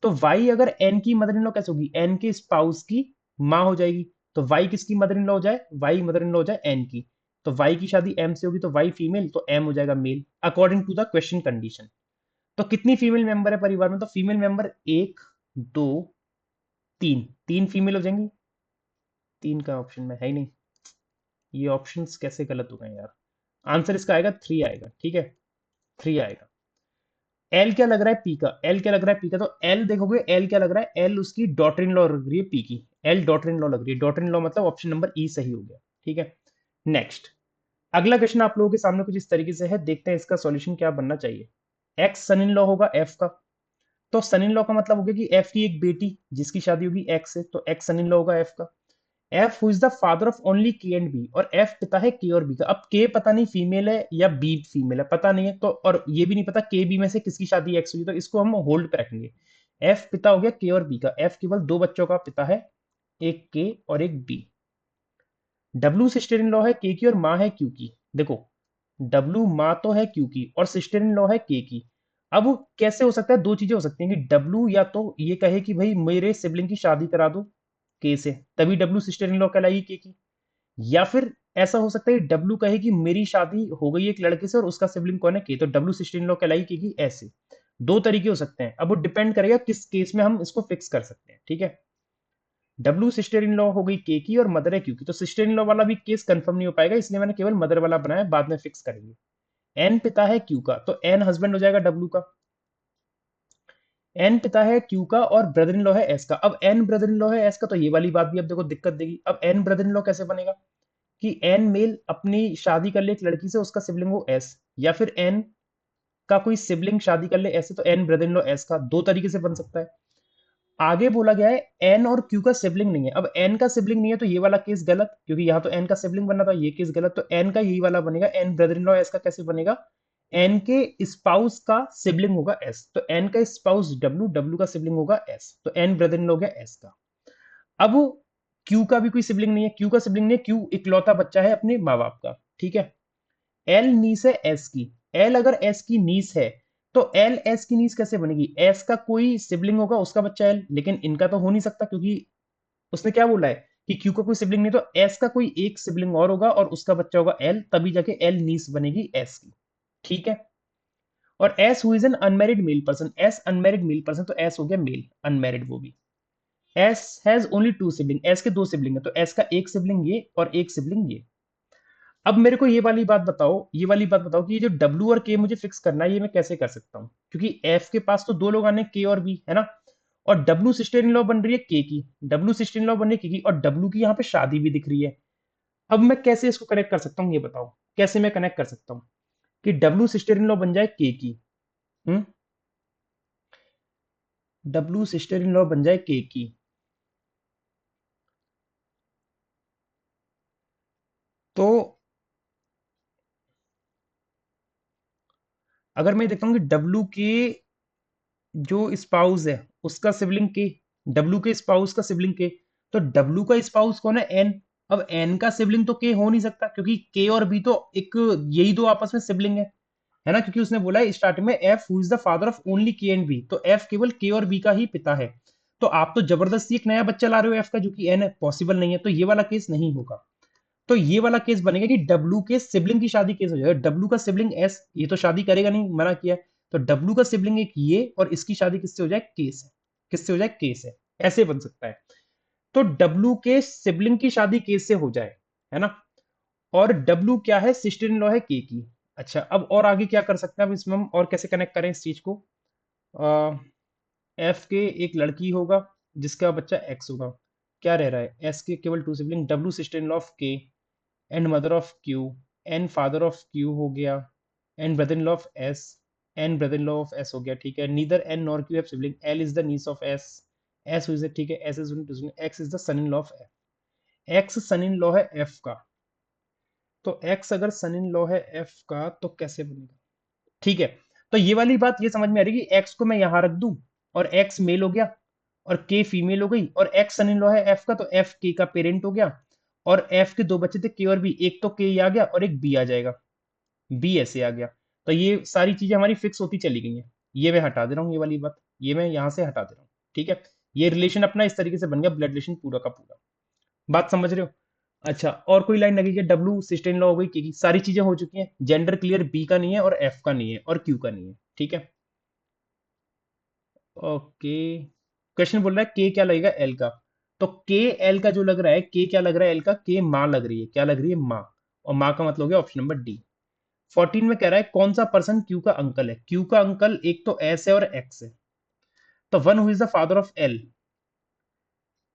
तो वाई अगर एन की मदर इन लॉ कैसे होगी, एन के स्पाउस की माँ हो जाएगी, तो वाई किसकी मदर इन लॉ हो जाए, वाई मदर इन लॉ हो जाए एन की, तो वाई की शादी एम से होगी तो वाई फीमेल, तो एम हो जाएगा male according to the question condition. तो कितनी फीमेल मेंबर है परिवार में? तो फीमेल मेंबर एक, दो, तीन, तीन फीमेल हो जाएंगी। तीन का ऑप्शन में है ही नहीं, ये ऑप्शंस कैसे गलत हो गए यार। आंसर इसका आएगा थ्री आएगा, ठीक है, थ्री आएगा। एल क्या लग रहा है पी का? एल क्या लग रहा है पी का? तो एल देखोगे, एल क्या लग रहा है? एल उसकी डॉटर इन लॉ लग रही है पी की। एल डॉटर इन लॉ लग रही है, डॉटर इन लॉ मतलब ऑप्शन नंबर ई सही हो गया, ठीक है। नेक्स्ट, अगला क्वेश्चन आप लोगों के सामने कुछ इस तरीके से है, देखते हैं इसका सॉल्यूशन क्या बनना चाहिए। एक्स सन इन लॉ होगा एफ का, तो सन इन लॉ का मतलब हो गया कि एफ की एक बेटी जिसकी शादी होगी एक्स से, तो एक्स सन इन लॉ होगा एफ का। F who is the father of only के एंड बी, और एफ पिता है के और बी का। अब के पता नहीं फीमेल है या बी फीमेल है, पता नहीं है, तो और ये भी नहीं पता के बी में से किसकी शादी एक्स हुई, तो इसको हम होल्ड पे रखेंगे। एफ पिता हो गया के और बी का, एफ केवल दो बच्चों का पिता है, एक के और एक B. W sister in law है के की और माँ है क्यू की। देखो, डब्ल्यू माँ तो है क्यू की और सिस्टर इन लॉ है के की। अब कैसे हो सकता है? दो चीजें हो सकती हैं कि डब्ल्यू या तो ये कहे कि भाई मेरे सिबलिंग की शादी करा दो के से, तभी डब्ल्यू सिस्टर इन लॉ कहलाएगी के की। या फिर ऐसा हो सकता है डब्ल्यू कहे कि मेरी शादी हो गई एक लड़के से और उसका सिबलिंग कौन है के, तो डब्ल्यू सिस्टर इन लॉ कहलाएगी की ऐसे। दो तरीके हो सकते हैं, अब वो डिपेंड करेगा किस केस में हम इसको फिक्स कर सकते हैं, ठीक है। डब्ल्यू सिस्टर इन लॉ हो गई के की और मदर है क्यू की, तो सिस्टर इन लॉ वाला भी केस कंफर्म नहीं हो पाएगा, इसलिए मैंने केवल मदर वाला बनाया, बाद में फिक्स करेंगे। एन पिता है क्यू का, तो एन हस्बैंड हो जाएगा डब्ल्यू का। एन पिता है क्यू का और ब्रदर इन लॉ है एस का। अब एन ब्रदर इन लॉ है एस का, तो ये वाली बात भी अब देखो दिक्कत देगी। अब एन ब्रदर इन लॉ कैसे बनेगा कि एन मेल अपनी शादी कर ले एक लड़की से, उसका सिबलिंग हो एस, या फिर एन का कोई सिबलिंग शादी कर ले ऐसे, तो N brother in law S का। दो तरीके से बन सकता है। आगे बोला गया है एन और क्यू का सिबलिंग नहीं है। अब एन का सिबलिंग नहीं है तो ये वाला केस गलत, क्योंकि यहाँ तो एन का सिबलिंग बनना था, ये केस गलत। तो एन का यही वाला बनेगा, N brother in law S का कैसे बनेगा? एन के स्पाउस का सिबलिंग होगा एस, तो एन का स्पाउस डब्ल्यू, डब्ल्यू का सिबलिंग होगा एस, तो एन ब्रदर इन लॉ हो गया एस का। अब क्यू का भी कोई सिबलिंग नहीं है, क्यू का सिबलिंग नहीं है, क्यू इकलौता बच्चा है अपने माँ बाप का, ठीक है। एल नीस है एस की, एल अगर एस की नीस है तो एल एस की नीस कैसे बनेगी? एस का कोई सिबलिंग होगा उसका बच्चा एल, लेकिन इनका तो हो नहीं सकता क्योंकि उसने क्या बोला है कि क्यू का कोई सिबलिंग नहीं, तो एस का कोई एक सिबलिंग और होगा और उसका बच्चा होगा एल, तभी जाके एल नीस बनेगी एस की, ठीक है। और S who is an unmarried male person, S unmarried male person, तो एस हो गया मेल अनमेरिड वो भी। S has only two sibling, S के दो सिबलिंग है, तो एस का एक सिबलिंग ये और एक सिबलिंग ये। अब मेरे को ये वाली बात बताओ कि ये जो डब्ल्यू और के मुझे फिक्स करना है, ये मैं कैसे कर सकता हूँ? क्योंकि एफ के पास तो दो लोग आने, के और बी है ना, और डब्ल्यू सिस्टर इन लॉ बन रही है के की, डब्ल्यू सिस्टर इन लॉ बन रही है के की, और डब्ल्यू की यहाँ पे शादी भी दिख रही है। अब मैं कैसे इसको कनेक्ट कर सकता हूँ, ये बताओ कैसे मैं कनेक्ट कर सकता हूँ कि डब्ल्यू सिस्टर इन लॉ बन जाए के की। हम्म, डब्ल्यू सिस्टर इन लॉ बन जाए के की, तो अगर मैं देखता हूँ कि डब्ल्यू के जो स्पाउस है उसका सिबलिंग के, डब्ल्यू के स्पाउस का सिबलिंग के, तो डब्ल्यू का स्पाउस कौन है? एन। अब एन का सिबलिंग तो के हो नहीं सकता, क्योंकि के और बी तो एक यही दो आपस में सिबलिंग है ना, क्योंकि उसने बोला है स्टार्टिंग में F who is the father of only के एंड बी, तो एफ केवल के और बी का ही पिता है। तो आप तो जबरदस्ती एक नया बच्चा ला रहे हो एफ का, जो कि एन है, पॉसिबल नहीं है, तो ये वाला केस नहीं होगा। तो ये वाला केस बनेगा कि डब्ल्यू के सिबलिंग की शादी केस हो जाएगा। डब्ल्यू का सिबलिंग एस, ये तो शादी करेगा नहीं, मना किया है, तो डब्ल्यू का सिबलिंग एक ये और इसकी शादी किससे हो जाए? के से। किससे हो जाए? के से। ऐसे बन सकता है। तो डब्ल्यू के सिबलिंग की शादी के से हो जाए, है ना, और डब्ल्यू क्या है? सिस्टर इन लॉ है के की। अच्छा, अब और आगे क्या कर सकते हैं? अब इसमें हम और कैसे कनेक्ट करें इस चीज को? एफ के एक लड़की होगा जिसका बच्चा एक्स होगा, क्या रह रहा है? एस के केवल two sibling, W sister in law of K and mother of Q, and father of Q हो गया, and brother in law of S, and brother in law of S हो गया, ठीक है। Neither N nor Q have sibling, L is the niece of S, S is ठीक है, S is X is the son in law of F, X son in law है F का, तो x अगर सन इन लॉ है F का तो कैसे बनेगा? ठीक है, तो ये वाली बात ये समझ में आ रही है कि एक्स को मैं यहां रख दूं और एक्स मेल हो गया और के फीमेल हो गई, और एक्स सन इन लॉ है एफ का, तो एफ के का पेरेंट हो गया, और एफ के दो बच्चे थे के और बी, एक तो के आ गया और एक बी आ जाएगा, बी ऐसे आ गया। तो ये सारी चीजें हमारी फिक्स होती चली गई हैं। ये मैं हटा दे रहा हूँ, ये वाली बात ये मैं यहां से हटा दे रहा हूँ, ठीक है। ये रिलेशन अपना इस तरीके से बन गया, ब्लड रिलेशन पूरा का पूरा। बात समझ रहे हो? अच्छा, और कोई लाइन लगेगी? डब्ल्यू सिस्टर इन लॉ हो गई, की सारी चीजें हो चुकी हैं। जेंडर क्लियर बी का नहीं है और एफ का नहीं है और क्यू का नहीं है, ठीक है। ओके, क्वेश्चन बोल रहा है के क्या लगेगा एल का। तो के एल का जो लग रहा है, के क्या लग रहा है एल का, के माँ लग रही है, क्या लग रही है, माँ। और माँ का मतलब हो गया ऑप्शन नंबर डी। 14 में कह रहा है कौन सा पर्सन क्यू का अंकल है। क्यू का अंकल एक तो एस है और एक्स है। तो one who is the father of L.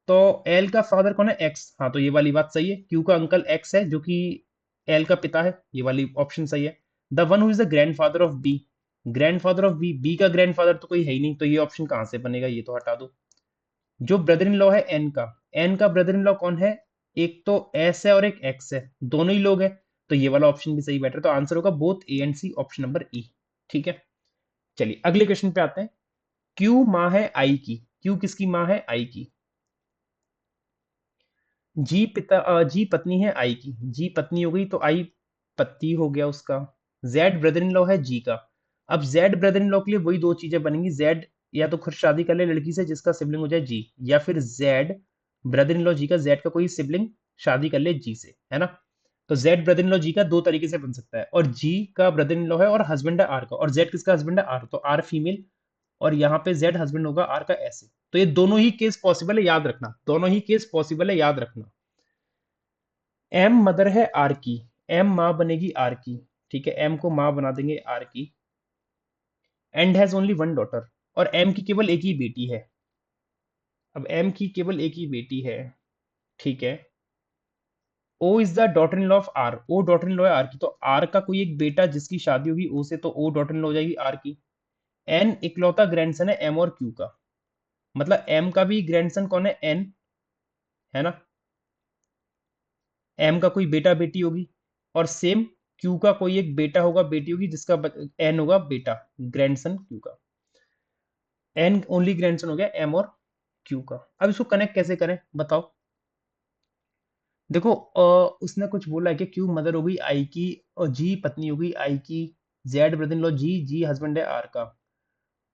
तो एल का फादर कौन है, एक्स। हाँ, तो ये वाली बात सही है, क्यू का अंकल एक्स है जो कि एल का पिता है, ये वाली ऑप्शन सही है। The one who is the grandfather of B. Grandfather of B, B का ग्रैंडफादर तो कोई है ही नहीं, तो ये ऑप्शन कहां से बनेगा, ये तो हटा दो। जो ब्रदर इन लॉ है एन का, एन का ब्रदर इन लॉ कौन है, एक तो एस है और एक एक्स है, दोनों ही लोग हैं। तो ये वाला ऑप्शन भी सही बैठ रहा है, तो आंसर होगा both A and C, option number E. ठीक है, चलिए अगले क्वेश्चन पे आते हैं। क्यू माँ है आई की। क्यू किसकी माँ है, आई की। जी पत्नी है आई की। जी पत्नी हो गई तो आई पति हो गया उसका। जेड ब्रदर इन लॉ है जी का। अब जेड ब्रदर इन लॉ के लिए वही दो चीजें बनेंगी। जेड या तो खुद शादी कर ले लड़की से जिसका सिबलिंग हो जाए जी, या फिर जेड ब्रदर इन लॉ जी का, जेड का कोई सिबलिंग शादी कर ले जी से, है ना। तो जेड ब्रदर इन लॉ जी का दो तरीके से बन सकता है, और जी का ब्रदर इन लॉ है और हस्बैंड है आर का, और जेड किसका हस्बैंड है, आर, तो आर फीमेल, और यहाँ पे जेड हस्बैंड होगा आर का, ऐसे। तो ये दोनों ही केस पॉसिबल है, याद रखना, दोनों ही केस पॉसिबल है, याद रखना। एम मदर है आर की, एम माँ बनेगी आर की, ठीक है, एम को माँ बना देंगे आर की। And has only one daughter, और एम की केवल एक ही बेटी है। अब एम की केवल एक ही बेटी है, ठीक है। O is the daughter in law of R, O daughter in law है आर की, तो आर का कोई एक बेटा जिसकी शादी होगी ओ से, तो ओ डॉटर इन लॉ हो जाएगी आर की। एन इकलौता ग्रैंडसन है एम और क्यू का, मतलब एम का भी ग्रैंडसन कौन है, एन, है ना। एम का कोई बेटा बेटी होगी, और सेम क्यू का कोई एक बेटा होगा बेटी होगी जिसका एन होगा बेटा, ग्रैंडसन क्यू का। एन ओनली ग्रैंडसन हो गया एम और क्यू का। अब इसको कनेक्ट कैसे करें बताओ। देखो उसने कुछ बोला है कि क्यू मदर हो गई आई की, और जी पत्नी हो गई आई की, Z brother in law G, G husband है आर का।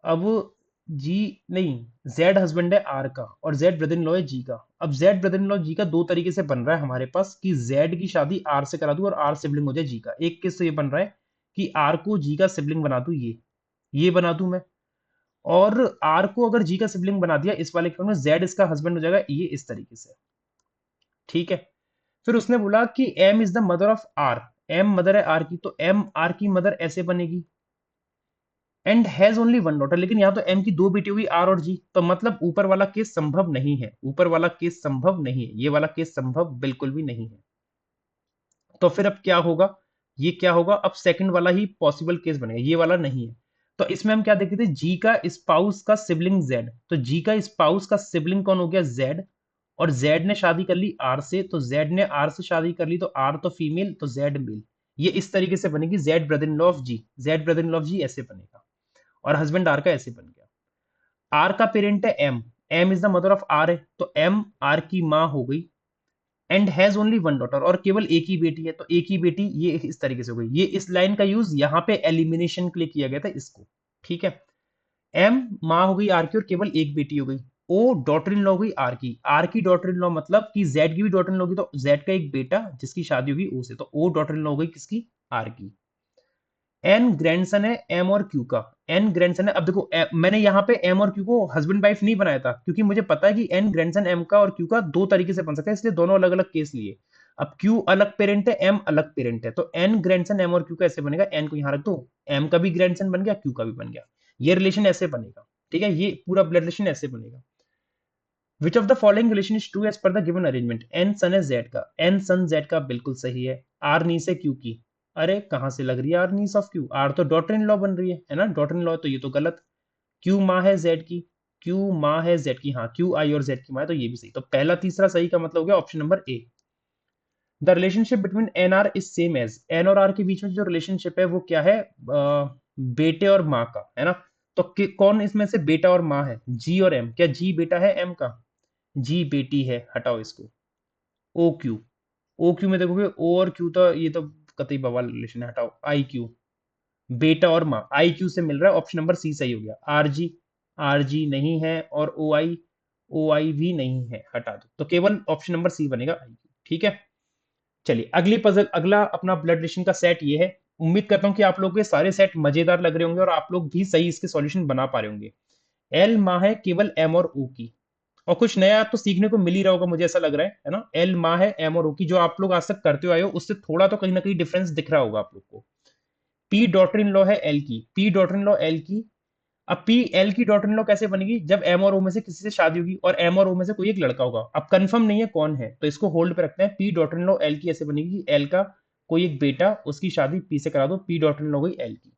अब जी नहीं, जेड हस्बैंड है आर का और जेड ब्रदर इन लॉ है जी का। अब जेड ब्रदर इन लॉ जी का दो तरीके से बन रहा है हमारे पास, कि जेड की शादी आर से करा दूं और आर सिबलिंग हो जाए जी का। एक केस तो ये बन रहा है कि आर को जी का सिबलिंग बना दूं, ये बना दूं मैं। और आर को अगर जी का सिबलिंग बना दिया इस वाले केस में, जेड इसका हस्बैंड हो जाएगा, ये इस तरीके से, ठीक है। फिर उसने बोला कि M is the mother of R, M mother है आर की, तो एम आर की मदर ऐसे बनेगी। And has only one daughter, लेकिन यहां तो एम की दो बेटी हुई आर और जी, तो मतलब ऊपर वाला केस संभव नहीं है, ऊपर वाला केस संभव नहीं है, ये वाला केस संभव बिल्कुल भी नहीं है। तो फिर अब क्या होगा, ये क्या होगा, अब सेकंड वाला ही पॉसिबल केस बनेगा, ये वाला नहीं है। तो इसमें हम क्या देखते थे, जी का स्पाउस का सिबलिंग जेड, तो जी का स्पाउस का सिबलिंग कौन हो गया, जेड। और जेड ने शादी कर ली आर से, तो जेड ने आर से शादी कर ली, तो आर तो फीमेल तो जेड मेल। ये इस तरीके से बनेगी, Z brother in law of G, Z brother in law of G ऐसे बनेगा, और हस्बैंड आर का ऐसे बन गया। आर का पेरेंट है M, M is the mother of R है, तो एम आर की माँ हो गई। And has only one daughter, और केवल एक ही बेटी है, तो एक ही बेटी, ये इस तरीके से हो गई। ये इस लाइन का यूज यहाँ पे एलिमिनेशन के लिए किया गया था इसको, ठीक है। एम माँ हो गई आर की और केवल एक बेटी हो गई। ओ डॉटर इन लॉ हो गई आर की, आर की डॉटर इन लॉ मतलब कि जेड की भी डॉटर इन लॉ होगी, तो जेड का एक बेटा जिसकी शादी होगी ओ से, तो ओ डॉटर इन लॉ हो गई किसकी, आर की। एन ग्रैंडसन है एम और क्यू का, एन ग्रैंडसन है। अब देखो मैंने यहाँ पे एम और क्यू को हस्बैंड वाइफ नहीं बनाया था, क्योंकि मुझे पता है कि एन ग्रैंडसन एम का और क्यू का दो तरीके से बन सकता है, इसलिए दोनों अलग अलग केस लिए। अब क्यू अलग पेरेंट है, एम अलग पेरेंट है, तो एन ग्रैंडसन एम और क्यू का ऐसे बनेगा, एन को यहाँ रख दो, एम का भी ग्रैंडसन बन गया, क्यू का भी बन गया। ये रिलेशन ऐसे बनेगा, ठीक है, ये पूरा ब्लड रिलेशन ऐसे बनेगा। Which of the following relation is true as per the given arrangement, N son है जेड का, एन सन जेड का बिल्कुल सही है। आर नीस है क्यू की, अरे कहां से लग रही है R niece of Q, R तो डॉटर इन लॉ बन रही है ना, डॉटर इन लॉ, तो ये तो गलत। क्यू माँ है जेड की, क्यू माँ है जेड की, हाँ क्यू आई और जेड की माँ है, तो ये भी सही, तो पहला तीसरा सही का मतलब हो गया option number A. The relationship between N R is same as, N और आर के बीच में जो रिलेशनशिप है वो क्या है, बेटे और माँ का, है ना। तो कौन इसमें से बेटा और माँ है, जी और एम, क्या जी बेटा है एम का, जी बेटी है, हटाओ इसको। ओ क्यू, ओ क्यू में देखोगे ओ और क्यू, तो ये तो कतई बवाल रिलेशन है, हटाओ। आई क्यू, बेटा और माँ, आई क्यू से मिल रहा है, ऑप्शन नंबर सी सही हो गया। आर जी, आर जी नहीं है, और ओ आई, ओ आई भी नहीं है, हटा दो, तो केवल ऑप्शन नंबर सी बनेगा आई क्यू, ठीक है। चलिए अगली पजल, अगला अपना ब्लड रिलेशन का सेट ये है। उम्मीद करता हूँ कि आप लोगों के सारे सेट मजेदार लग रहे होंगे और आप लोग भी सही इसके सॉल्यूशन बना पा रहे होंगे। एल माँ है केवल एम और ओ की, और कुछ नया तो सीखने को मिल ही रहा होगा, मुझे ऐसा लग रहा है ना। एल माँ है एम और ओ की, जो आप लोग आज तक करते आए हो उससे थोड़ा तो कहीं ना कहीं डिफरेंस दिख रहा होगा आप लोग को। पी डॉटर इन लॉ है एल की, P daughter in law L की। अब पी एल की डॉटर इन लॉ कैसे बनेगी, जब एम और ओ में से किसी से शादी होगी और एम और ओ में से कोई एक लड़का होगा। अब कंफर्म नहीं है कौन है, तो इसको होल्ड पे रखते हैं। P daughter in law L की ऐसे बनेगी, एल का कोई एक बेटा, उसकी शादी पी से करा दो, पी डॉटर इन लॉ गई एल की।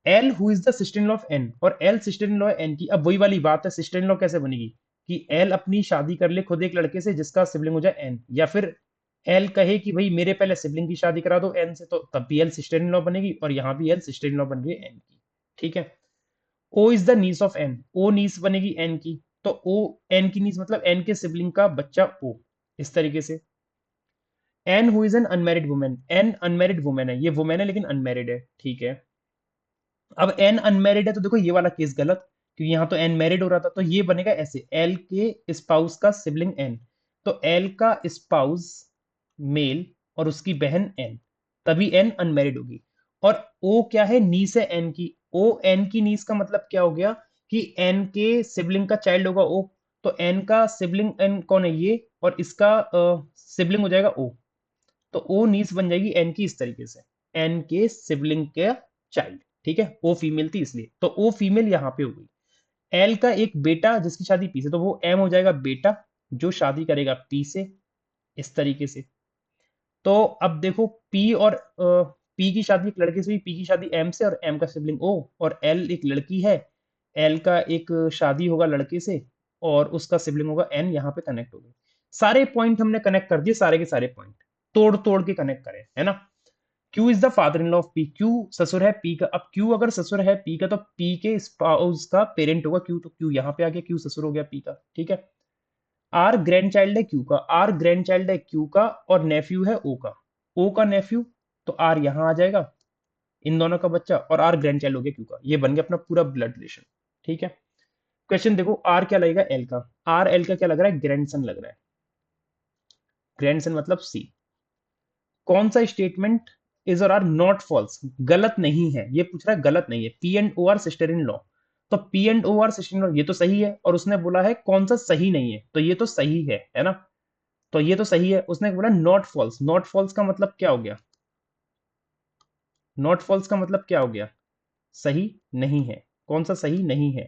L who is the sister in law of N, और एल सिस्टर इन लॉ है एन की। अब वही वाली बात है, सिस्टर इन लॉ कैसे बनेगी कि एल अपनी शादी कर ले खुद एक लड़के से जिसका सिबलिंग हो जाए एन, या फिर एल कहे कि भाई मेरे पहले सिबलिंग की शादी करा दो एन से, तो तब भी एल सिस्टर इन लॉ बनेगी, और यहाँ भी एल सिस्टर इन लॉ बन रही है एन की। ठीक है। O is the niece of N, O niece बनेगी एन की, तो ओ एन की नीस मतलब एन के सिबलिंग का बच्चा ओ, इस तरीके से। N who is an unmarried women, N unmarried women है, ये वुमेन है लेकिन अनमेरिड है। ठीक है। अब एन अनमेरिड है तो देखो ये वाला केस गलत, क्योंकि यहाँ तो एन मैरिड हो रहा था, तो ये बनेगा ऐसे, एल के स्पाउस का सिबलिंग एन, तो एल का स्पाउस मेल और उसकी बहन एन, तभी एन अनमेरिड होगी। और ओ क्या है, नीस है एन की, ओ एन की नीस का मतलब क्या हो गया कि एन के सिबलिंग का चाइल्ड होगा ओ, तो एन का सिबलिंग एन कौन है ये, और इसका सिबलिंग हो जाएगा ओ, तो ओ नीस बन जाएगी एन की इस तरीके से, एन के सिबलिंग के चाइल्ड। ठीक है, ओ फीमेल थी इसलिए, तो ओ फीमेल यहाँ पे हो गई। एल का एक बेटा जिसकी शादी पी से, तो वो एम हो जाएगा बेटा जो शादी करेगा पी से, इस तरीके से। तो अब देखो पी और पी की शादी एक लड़के से हुई, पी की शादी एम से, और एम का सिबलिंग ओ, और एल एक लड़की है, एल का एक शादी होगा लड़के से और उसका सिबलिंग होगा एन, यहाँ पे कनेक्ट हो गए। सारे पॉइंट हमने कनेक्ट कर दिए, सारे के सारे पॉइंट तोड़ तोड़ के कनेक्ट करें, है ना। Q is the father in law of P, Q ससुर है पी का। अब क्यू अगर ससुर है पी का, तो पी के स्पाउस का पेरेंट होगा क्यू, तो क्यू यहाँ पे आ गया, क्यू ससुर हो गया पी का। ठीक है। आर ग्रैंड चाइल्ड है क्यू का, आर ग्रैंड चाइल्ड है क्यू का, और नेफ्यू है ओ का, ओ का नेफ्यू, तो आर यहाँ आ जाएगा, इन दोनों का बच्चा, और आर ग्रैंड चाइल्ड हो गया क्यू का। ये बन गया अपना पूरा ब्लड रिलेशन। ठीक है। क्वेश्चन देखो, आर क्या लगेगा एल का, आर एल का क्या लग रहा है, ग्रैंडसन लग रहा है, ग्रैंडसन मतलब सी। कौन सा स्टेटमेंट इज और आर नॉट फॉल्स, गलत नहीं है, ये पूछ रहा है गलत नहीं है। P and O are sister in law, तो P and O are sister in law, ये तो सही है, और उसने बोला है कौन सा सही नहीं है, तो ये तो सही है ना। तो ये तो सही है, उसने बोला नॉट फॉल्स, नॉट फॉल्स का मतलब क्या हो गया, नॉट फॉल्स का मतलब क्या हो गया, सही नहीं है। कौन सा सही नहीं है,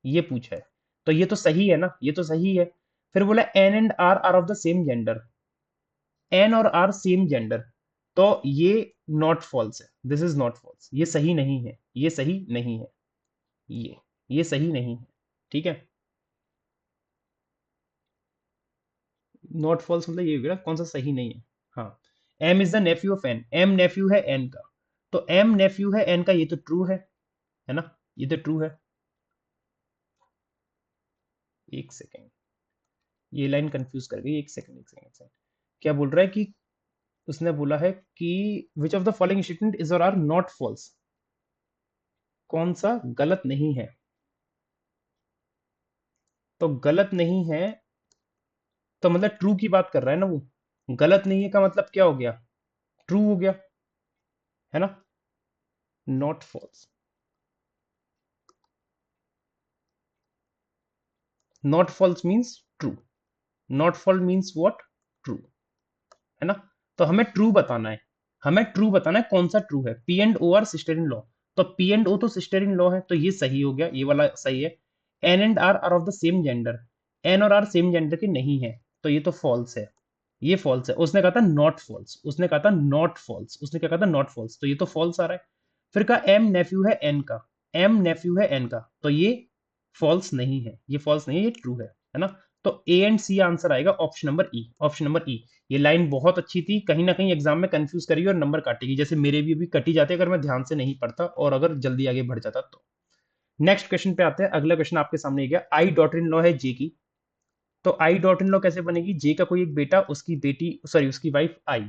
ये पूछा है, तो ये तो सही है ना, ये तो सही है। फिर बोला N and R of the same gender, N और आर सेम जेंडर, तो ये नॉट फॉल्स है, दिस इज नॉट फॉल्स, ये सही नहीं है, ये सही नहीं है, ये सही नहीं है। ठीक है। नॉट फॉल्स मतलब ये हो गया कौन सा सही नहीं है। हाँ। M is the nephew of N, M nephew है एन का, तो एम नेफ्यू है एन का, ये तो ट्रू है ना, ये तो ट्रू है। एक सेकेंड, ये लाइन कंफ्यूज कर गई, एक सेकेंड एक सेकेंड एक सेकेंड। क्या बोल रहा है कि उसने बोला है कि विच of the following statement is और आर नॉट फॉल्स, कौन सा गलत नहीं है, तो गलत नहीं है, तो मतलब ट्रू की बात कर रहा है ना वो, गलत नहीं है का मतलब क्या हो गया, ट्रू हो गया, है ना, not false. Not false means true, not false means what, true, है ना। तो हमें ट्रू बताना है, हमें ट्रू बताना है कौन सा ट्रू है। P and O are sister in law, तो पी एंड ओ तो सिस्टर इन लॉ है, तो ये सही हो गया, ये वाला सही है। N and R of the same gender, N और आर सेम जेंडर के नहीं है, तो ये तो फॉल्स है, ये फॉल्स है। उसने कहा था नॉट फॉल्स, उसने कहा था नॉट फॉल्स, उसने क्या कहा था नॉट फॉल्स, तो ये तो फॉल्स आ रहा है। फिर कहा एम नेफ्यू है एन का, एम नेफ्यू है एन का, तो ये फॉल्स नहीं है, ये फॉल्स नहीं है, ये ट्रू है ना। तो ए एंड सी आंसर आएगा ऑप्शन नंबर ई, ऑप्शन नंबर ई। ये लाइन बहुत अच्छी थी, कहीं ना कहीं एग्जाम में कंफ्यूज करेगी और नंबर काटेगी, जैसे मेरे भी अभी कटी जाते अगर मैं ध्यान से नहीं पढ़ता और अगर जल्दी आगे बढ़ जाता तो। नेक्स्ट क्वेश्चन पे आते हैं, अगला क्वेश्चन आपके सामने गया, आई डॉटर इन लॉ है जे की, तो आई डॉटर इन लॉ कैसे बनेगी, जे का कोई एक बेटा, उसकी बेटी, सॉरी उसकी wife I,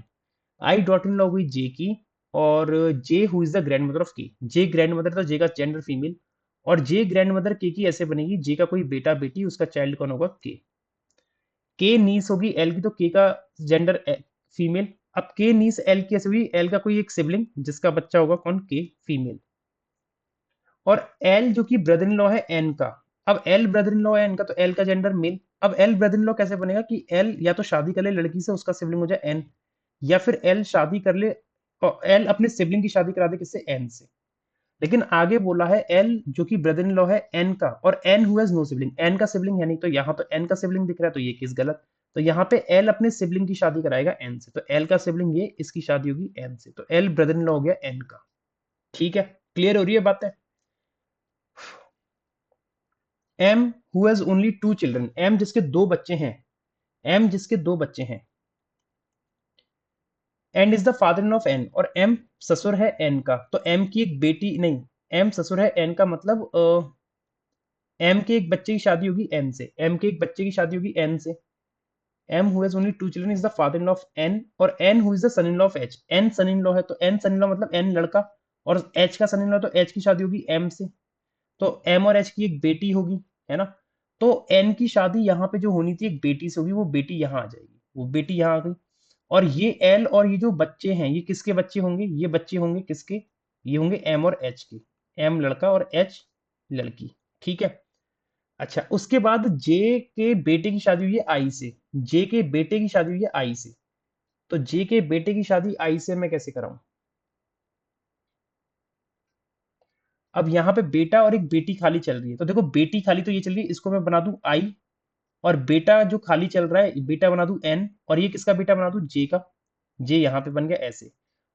I daughter in law हुई जे की, और J who is the grand mother of K, J grand mother, तो जे का जेंडर फीमेल, और जे ग्रैंड मदर के की ऐसे बनेगी, जे का कोई बेटा बेटी, उसका चाइल्ड कौन होगा के। के नीस होगी एल की, तो के का जेंडर फीमेल। अब के नीस एल की ऐसे हुई, एल का कोई एक सिबलिंग जिसका बच्चा होगा कौन, के, फीमेल। और एल जो कि ब्रदर इन लॉ है एन का। अब एल ब्रदर इन लॉ है एन का, तो एल का जेंडर मेल। अब एल ब्रदर इन लॉ कैसे बनेगा कि एल या तो शादी कर ले लड़की से, उसका सिबलिंग हो जाए एन, या फिर एल शादी कर ले और एल अपने सिबलिंग की शादी करा दे किससे, एन से। लेकिन आगे बोला है एल जो कि ब्रदर इन लॉ है एन का, और N who has no sibling, N का सिबलिंग है नहीं, तो यहाँ तो एन का सिबलिंग दिख रहा है, तो ये केस गलत। तो यहाँ पे एल अपने सिबलिंग की शादी कराएगा एन से, तो एल का सिबलिंग ये, इसकी शादी होगी एन से, तो एल ब्रदर इन लॉ हो गया एन का। ठीक है, क्लियर हो रही है बातें। M who has only two children, M जिसके दो बच्चे हैं, एम जिसके दो बच्चे हैं, and is the father in of N, और एम ससुर है एन का, तो एम की एक बेटी नहीं, एम ससुर है एन का मतलब एम के एक बच्चे की शादी होगी एन से, एम के एक बच्चे की शादी होगी एन से। M who has only two children is the father in law of N, और N who is the son in law of H, N son in law है, तो एन सन इन लॉ मतलब N लड़का, और H का सन in law, तो H की शादी होगी एम से, तो एम और एच की एक बेटी होगी, है ना। तो एन की शादी यहाँ पे जो होनी थी एक बेटी से होगी, वो बेटी यहाँ आ जाएगी, वो बेटी यहाँ आ गई। और ये एल और ये जो बच्चे हैं ये किसके बच्चे होंगे, ये बच्चे होंगे किसके, ये होंगे एम और एच के, एम लड़का और एच लड़की। ठीक है। अच्छा, उसके बाद जे के बेटे की शादी हुई है आई से, जे के बेटे की शादी हुई है आई से, तो जे के बेटे की शादी आई से मैं कैसे कराऊं। अब यहाँ पे बेटा और एक बेटी खाली चल रही है, तो देखो बेटी खाली तो ये चल रही है, इसको मैं बना दूं आई, और बेटा जो खाली चल रहा है बेटा बना दूं एन, और ये किसका बेटा बना दूं, जे का, जे यहाँ पे बन गया ऐसे।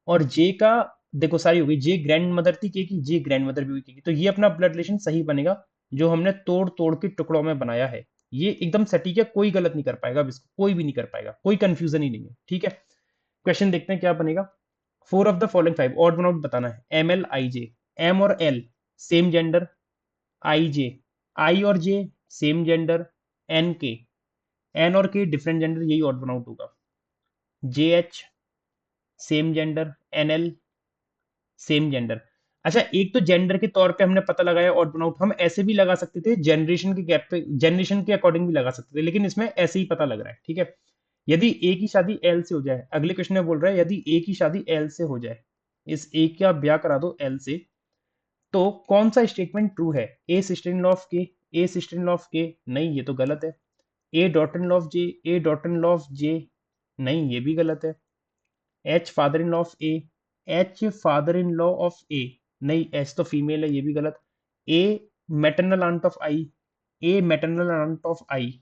और जे का देखो सारी हो गई, जे ग्रैंड मदर थी के की, जे ग्रैंड मदर भी हुई के की, तो ये अपना ब्लड रिलेशन सही बनेगा, जो हमने तोड़ तोड़ के टुकड़ों में बनाया है। ये एकदम सटीक है, कोई गलत नहीं कर पाएगा, अब इसको कोई भी नहीं कर पाएगा, कोई कंफ्यूजन ही नहीं है। ठीक है, क्वेश्चन देखते हैं क्या बनेगा। Four of the following five, odd one out बताना है। M L I J, M और L same gender, I J, I और J same gender, N K, N और के डिफरेंट जेंडर, यही ऑड वन आउट होगा। J H same gender, N L same gender. अच्छा, एक तो gender के तौर पे हमने पता लगाया ऑड वन आउट, हम ऐसे भी लगा सकते थे, जनरेशन के गैप पे, जनरेशन के अकॉर्डिंग भी लगा सकते थे, लेकिन इसमें ऐसे ही पता लग रहा है। ठीक है, यदि ए की शादी एल से हो जाए, अगले क्वेश्चन में बोल रहा है यदि ए की शादी एल से हो जाए, इस ए का ब्याह करा दो एल से, तो कौन सा स्टेटमेंट ट्रू है, A sister in law of K, A sister in law of K, नहीं ये तो गलत है। A daughter in law of J, A daughter in law of J, नहीं ये भी गलत है। H father in law of A, H father in law of A, नहीं एच तो फीमेल है, ये भी गलत। A maternal aunt of I, A maternal aunt of I,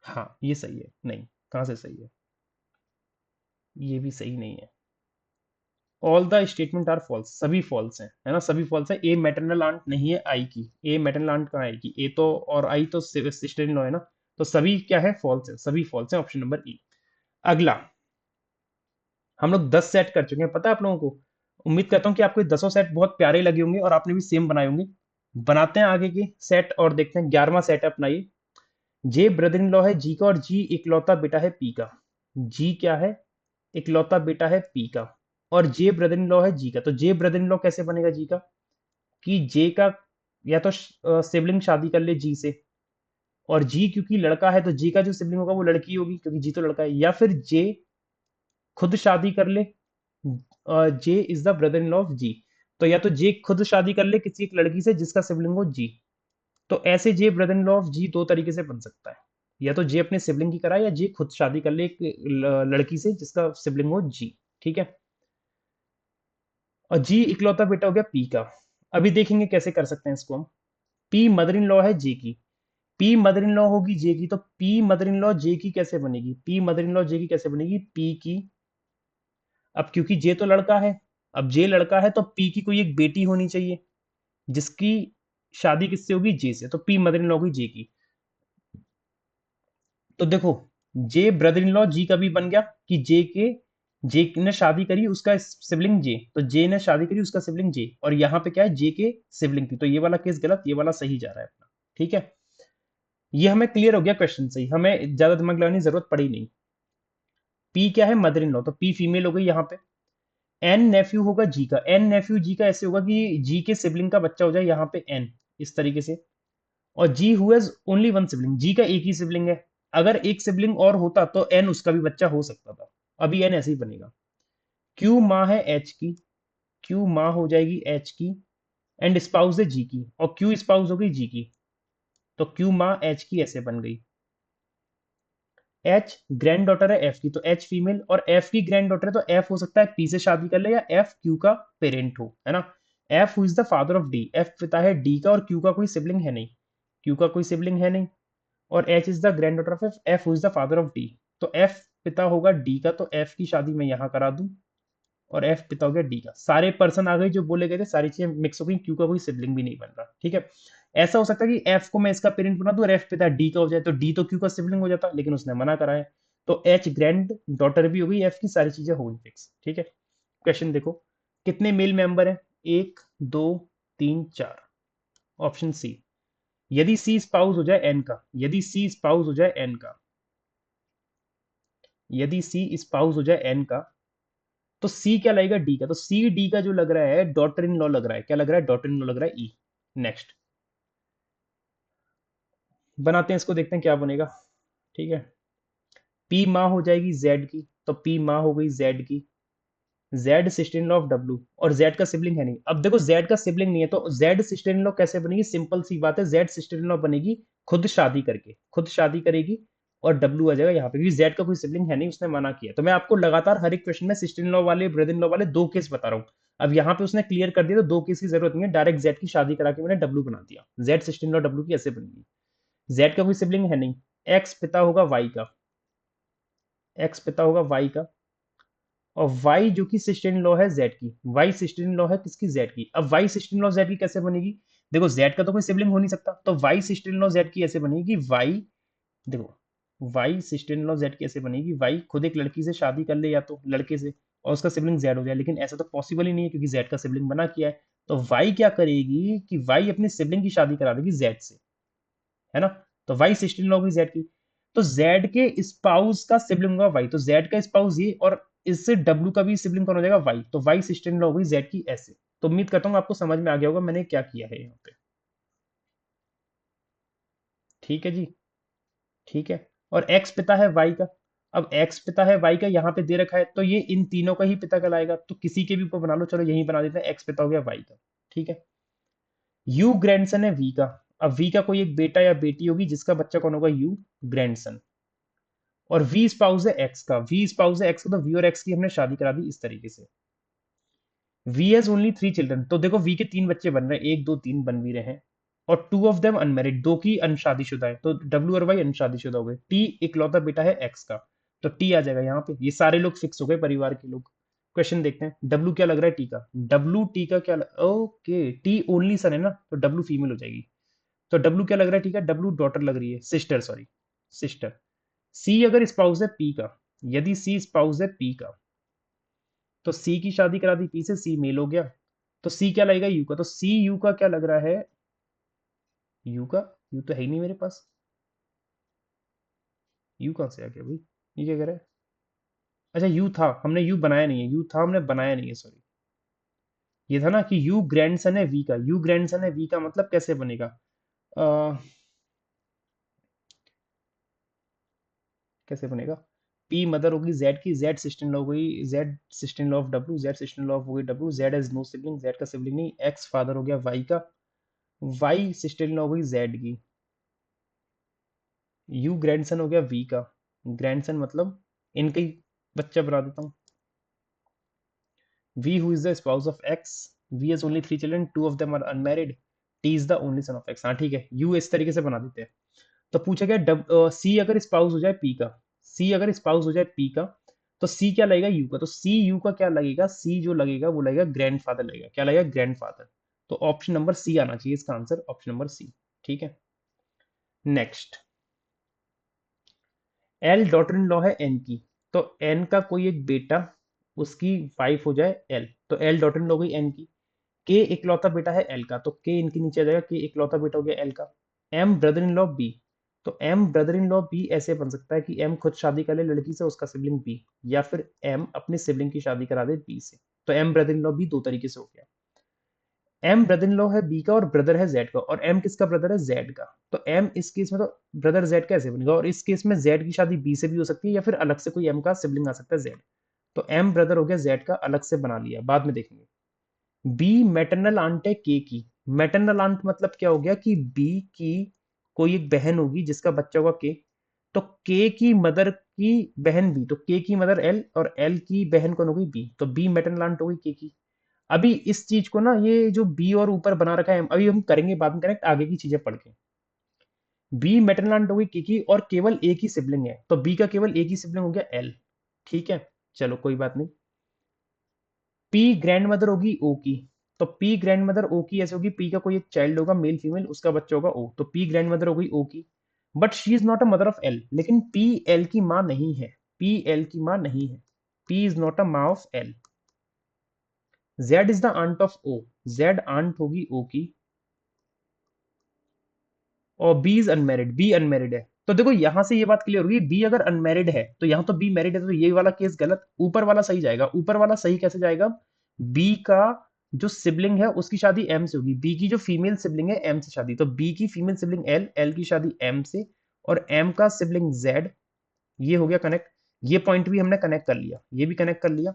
हाँ ये सही है, नहीं कहाँ से सही है, ये भी सही नहीं है। All the statement are false, सभी फॉल्स हैं, है ना, सभी फॉल्स है। ए मैटरनल आंट नहीं है आई की, ए मैटरनल आंट कहाँ आएगी, ए तो और आई तो सिस्टर इन लॉ है ना, तो सभी क्या है, फॉल्स है, सभी फॉल्स है, ऑप्शन नंबर ई। अगला, हम लोग 10 सेट कर चुके हैं, पता है आप लोगों को। उम्मीद करता हूँ कि आपको ये 10 सेट बहुत प्यारे लगे होंगे और आपने भी सेम बनाए होंगे। बनाते हैं आगे के सेट और देखते हैं। 11वां सेट है अपना ये। जे ब्रदर इन लॉ है जी का, और जी इकलौता बेटा है पी का। जी क्या है, इकलौता बेटा है पी का, और जे ब्रदर इन लॉ है जी का। तो जे ब्रदर इन लॉ कैसे बनेगा जी का, कि जे का या तो सिबलिंग शादी कर ले जी से, और जी क्योंकि लड़का है तो जी का जो सिबलिंग होगा वो लड़की होगी, क्योंकि जी तो लड़का है, या फिर जे खुद शादी कर ले, J is the brother in law of G, तो या तो जे खुद शादी कर ले किसी एक लड़की से जिसका सिबलिंग हो जी, तो ऐसे जे ब्रदर इन लॉ ऑफ जी दो तरीके से बन सकता है, या तो जे अपने सिबलिंग की कराए, या जे खुद शादी कर ले एक लड़की से जिसका सिबलिंग हो जी। ठीक है, और जी इकलौता बेटा हो गया पी का। अभी देखेंगे कैसे कर सकते हैं इसको हम। पी मदर इन लॉ है जे की, पी मदर इन लॉ होगी जे की, तो पी मदर इन लॉ जे की कैसे बनेगी, पी मदर इन लॉ जे की कैसे बनेगी, पी की, अब क्योंकि जे तो लड़का है, अब जे लड़का है तो पी की कोई एक बेटी होनी चाहिए जिसकी शादी किससे होगी, जे से, तो पी मदर इन लॉ होगी जे की। तो देखो, जे ब्रदर इन लॉ जी का भी बन गया, कि जे ने शादी करी उसका सिबलिंग जे, तो जे ने शादी करी उसका सिबलिंग जे, और यहाँ पे क्या है जे के सिबलिंग थी, तो ये वाला केस गलत, ये वाला सही जा रहा है अपना। ठीक है, ये हमें क्लियर हो गया क्वेश्चन से ही, हमें ज्यादा दिमाग लगाने की जरूरत पड़ी नहीं। पी क्या है, मदर इन लॉ, तो पी फीमेल हो गई यहाँ पे। एन नेफ्यू होगा जी का, एन नेफ्यू जी का ऐसे होगा कि जी के सिबलिंग का बच्चा हो जाए यहाँ पे एन, इस तरीके से। और G who has only one sibling, G का एक ही सिबलिंग है। अगर एक सिबलिंग और होता तो एन उसका भी बच्चा हो सकता था, अभी एन ऐसे ही बनेगा। क्यू माँ है एच की, क्यू माँ हो जाएगी एच की, एंड स्पाउस है जी की, और क्यू स्पाउस हो गई जी की, तो क्यू माँ एच की ऐसे बन गई। एच ग्रैंड डॉटर है एफ की, तो एच फीमेल, और एफ की ग्रैंड डॉटर है तो एफ हो सकता है पी से शादी कर ले, या एफ क्यू का पेरेंट हो, है ना। F who is the father of D, F पिता है डी का, और क्यू का कोई सिबलिंग है नहीं, क्यू का कोई सिबलिंग है नहीं। और H is the grand daughter of F, F who is the father of D, तो एफ पिता होगा डी का, तो एफ की शादी मैं यहाँ करा दूं, और एफ पिता हो गया डी का। सारे पर्सन आ गए जो बोले गए थे, सारी चीजें मिक्स हो गई, क्यू का कोई सिबलिंग भी नहीं बन रहा, ठीक है। ऐसा हो सकता है कि एफ को मैं इसका पेरेंट बना दूं और एफ पिता डी का हो जाए, तो डी तो क्यू का सिबलिंग हो जाता, लेकिन उसने मना करा है। तो एच ग्रैंड डॉटर भी हो गई एफ की, सारी चीजें हो गई फिक्स, ठीक है। क्वेश्चन देखो, कितने मेल मेंबर हैं, एक, दो, तीन, चार। ऑप्शन सी, यदि सी स्पाउस हो जाए एन का, यदि सी स्पाउस हो जाए एन का, यदि सी स्पाउस हो जाए एन का, तो सी क्या लगेगा डी का, तो सी डी का जो लग रहा है डॉटर इन लॉ लग रहा है, क्या लग रहा है, डॉटर इन लॉ लग रहा है ई। नेक्स्ट बनाते हैं इसको, देखते हैं क्या बनेगा, ठीक है। पी माँ हो जाएगी जेड की, तो पी माँ हो गई जेड की, Z sister in law of W, और जेड का सिबलिंग है नहीं। अब देखो जेड का सिबलिंग नहीं है तो जेड सिस्टर इन लॉ कैसे बनेगी, सिंपल सी बात है, जेड सिस्टर इन लॉ बनेगी खुद शादी करके, खुद शादी करेगी, और डब्ल्यू आ जाएगा यहाँ पे, क्योंकि जेड का कोई सिबलिंग है नहीं, उसने मना किया। तो मैं आपको लगातार हर एक क्वेश्चन में सिस्टर इन लॉ वाले ब्रदर इन लॉ वाले दो केस बता रहा हूँ। अब यहाँ पे उसने क्लियर कर दिया, तो दो केस की जरूरत नहीं है, डायरेक्ट जेड की शादी करा के मैंने डब्ल्यू बना दिया, Z sister in law W की ऐसे बनेगी। जेड का कोई सिबलिंग है नहीं, एक्स पिता होगा वाई का, एक्स पिता होगा वाई का, और वाई जो कि सिस्टर इन लॉ है जेड की, वाई सिस्टर इन लॉ है किसकी, जेड की। अब Y sister in law Z की कैसे बनेगी, देखो जेड का तो कोई सिबलिंग हो नहीं सकता, तो Y sister in law Z की ऐसे बनेगी, वाई, देखो Y sister in law Z की ऐसे बनेगी, वाई खुद एक लड़की से शादी कर ले या तो लड़के से, और उसका सिबलिंग जेड हो जाए, लेकिन ऐसा तो पॉसिबल ही नहीं है क्योंकि जेड का सिबलिंग बना किया है। तो वाई क्या करेगी कि वाई अपनी सिबलिंग की शादी करा देगी जेड से, है ना। तो वाई सिस्टर इन लॉ होगी जेड की, तो जेड के स्पाउस का सिबलिंग होगा वाई, तो जेड का स्पाउस ये, और इससे डब्ल्यू का भी सिबलिंग कौन हो जाएगा, वाई, तो वाई सिस्टर इन लॉ होगी जेड की ऐसे। तो उम्मीद करता हूँ आपको समझ में आ गया होगा मैंने क्या किया है यहाँ पे, ठीक है जी, ठीक है। और एक्स पिता है वाई का, अब एक्स पिता है वाई का यहाँ पे दे रखा है, तो ये इन तीनों का ही पिता कहलाएगा, तो किसी के भी ऊपर बना लो, चलो यही बना देते हैं, एक्स पिता हो गया वाई का, ठीक है। यू ग्रैंडसन है वी का, अब वी का कोई एक बेटा या बेटी होगी जिसका बच्चा कौन होगा, यू ग्रैंडसन। और वी स्पाउस है एक्स का, वी स्पाउस है एक्स का, तो वी और एक्स की हमने शादी करा दी इस तरीके से। V has only three children, तो देखो वी के तीन बच्चे बन रहे हैं, एक दो तीन बन भी रहे हैं, और टू ऑफ देम अनमेरिड, दो की अनशादीशुदा है, तो डब्ल्यू और वाई अनशादीशुदा हो गए। टी इकलौता बेटा है एक्स का, तो टी आ जाएगा यहाँ पे, ये सारे लोग फिक्स हो गए परिवार के लोग। क्वेश्चन देखते हैं, डब्ल्यू क्या लग रहा है टी का, डब्ल्यू टी का क्या ओके, टी ओनली सन है ना, तो डब्ल्यू फीमेल हो जाएगी। तो डब्ल्यू क्या लग रहा है, ठीक है, डब्ल्यू डॉटर लग रही है, सिस्टर सॉरी, सिस्टर। सी अगर स्पाउस है पी का, यदि सी स्पाउस है पी का, तो सी की शादी करा दी पी से, सी मेल हो गया, तो सी क्या लगेगा यू का, तो सी यू का क्या लग रहा है, यू का, यू तो है ही नहीं मेरे पास, यू कहाँ से आ गया भाई, ये क्या कह रहा है, अच्छा यू था, हमने यू बनाया नहीं है, यू था हमने बनाया नहीं है, सॉरी। ये था ना कि यू ग्रैंडसन है वी का, यू ग्रैंडसन है वी का मतलब कैसे बनेगा, आ, कैसे बनेगा, पी मदर होगी जेड की, जेड सिस्टर इन लॉ हो गई, Z sister in law of W, Z sister in law हो गई W, Z has no sibling, Z का सिबलिंग नहीं, एक्स फादर हो गया वाई का, वाई सिस्टर इन लॉ हो गई जेड की, यू ग्रैंडसन हो गया वी का, ग्रैंडसन मतलब इनका ही बच्चा बना देता हूँ, V who is the spouse of X, V has only three children, two of them are unmarried, T is the only son of X, हाँ ठीक है, यू इस तरीके से बना देते हैं। तो पूछा गया सी अगर स्पाउस हो जाए पी का, सी अगर स्पाउस हो जाए पी का, तो सी क्या लगेगा यू का, तो सी यू का क्या लगेगा, सी जो लगेगा वो लगेगा ग्रैंडफादर लगेगा, क्या लगेगा ग्रैंडफादर। तो ऑप्शन नंबर सी आना चाहिए इसका आंसर, ऑप्शन नंबर सी, ठीक है। Next, L daughter in law है एन की, तो एन का कोई एक बेटा उसकी वाइफ हो जाए एल, तो एल डॉटर इन लॉ हो गई एन की। के इकलौता बेटा है एल का, तो के इनके नीचे आ जाएगा, के इकलौता बेटा हो गया एल का। M brother in law B, तो M brother in law B ऐसे बन सकता है कि एम खुद शादी कर ले लड़की से, उसका सिबलिंग बी, या फिर एम अपने सिबलिंग की शादी करा दे बी से, तो M brother in law B दो तरीके से हो गया। एम ब्रदर इन लॉ है बी का और ब्रदर है जेड का, और एम किसका ब्रदर है, जेड का। तो एम इस केस में तो ब्रदर जेड कैसे बनेगा, और इस केस में जेड की शादी बी से भी हो सकती है या फिर अलग से कोई एम का सिबलिंग आ सकता है जेड। तो एम ब्रदर हो गया जेड का, अलग से बना लिया, बाद में देखेंगे। बी मैटरनल आंट है के की। मैटरनल आंट मतलब क्या हो गया कि बी की कोई एक बहन होगी जिसका बच्चा होगा के। तो के की मदर की बहन बी, तो के की मदर एल और एल की बहन कौन हो गई बी, तो बी मैटरनल आंट हो गई के की। अभी इस चीज को ना, ये जो बी और ऊपर बना रखा है अभी हम करेंगे बाद में कनेक्ट आगे की चीजें पढ़ के। बी मैटरनल आंट हो गई के की और केवल एक ही सिबलिंग है, तो बी का केवल एक ही सिबलिंग हो गया एल। ठीक है, चलो कोई बात नहीं। पी ग्रैंड मदर होगी ओ की। तो पी ग्रैंड मदर ओ की ऐसे होगी, पी का कोई एक चाइल्ड होगा मेल फीमेल, उसका बच्चा होगा ओ, तो पी ग्रैंड मदर हो गई ओ की। But she is not a mother of L, लेकिन पी एल की माँ नहीं है, पी एल की माँ नहीं है, पी इज नॉट अ माँ of L. Z is the aunt of O, Z aunt होगी ओ की। और B is unmarried, B unmarried है। तो देखो यहां से ये बात क्लियर होगी, बी अगर अनमेरिड है तो यहां तो बी मैरिड है, तो ये वाला केस गलत, ऊपर वाला सही जाएगा। ऊपर वाला सही कैसे जाएगा, बी का जो सिबलिंग है उसकी शादी एम से होगी, बी की जो फीमेल सिबलिंग है एम से शादी, तो बी की फीमेल सिबलिंग एल, एल की शादी एम से, और एम का सिबलिंग जेड। ये हो गया कनेक्ट, ये पॉइंट भी हमने कनेक्ट कर लिया, ये भी कनेक्ट कर लिया।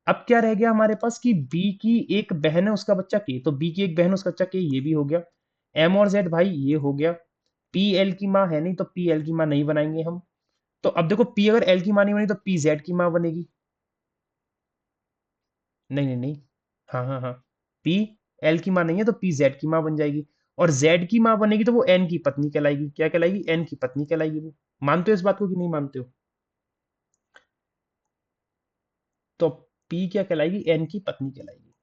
अब क्या रह गया हमारे पास कि बी की एक बहन है उसका बच्चा के, तो बी की एक बहन उसका बच्चा के, ये भी हो गया। एम और जेड भाई ये हो गया। पी एल की माँ है नहीं, तो पी एल की माँ नहीं बनाएंगे हम। तो अब देखो पी अगर एल की माँ नहीं बनी तो पी जेड की माँ बनेगी। नहीं नहीं नहीं, हाँ हाँ हाँ, पी एल की माँ नहीं है तो पी जेड की माँ बन जाएगी। और जेड की माँ बनेगी तो वो एन की पत्नी कहलाएगी, क्या कहलाएगी, एन की पत्नी कहलाएगी वो। मानते हो इस बात को कि नहीं मानते हो। तो पी क्या कहलाएगी, एन की पत्नी कहलाएगी।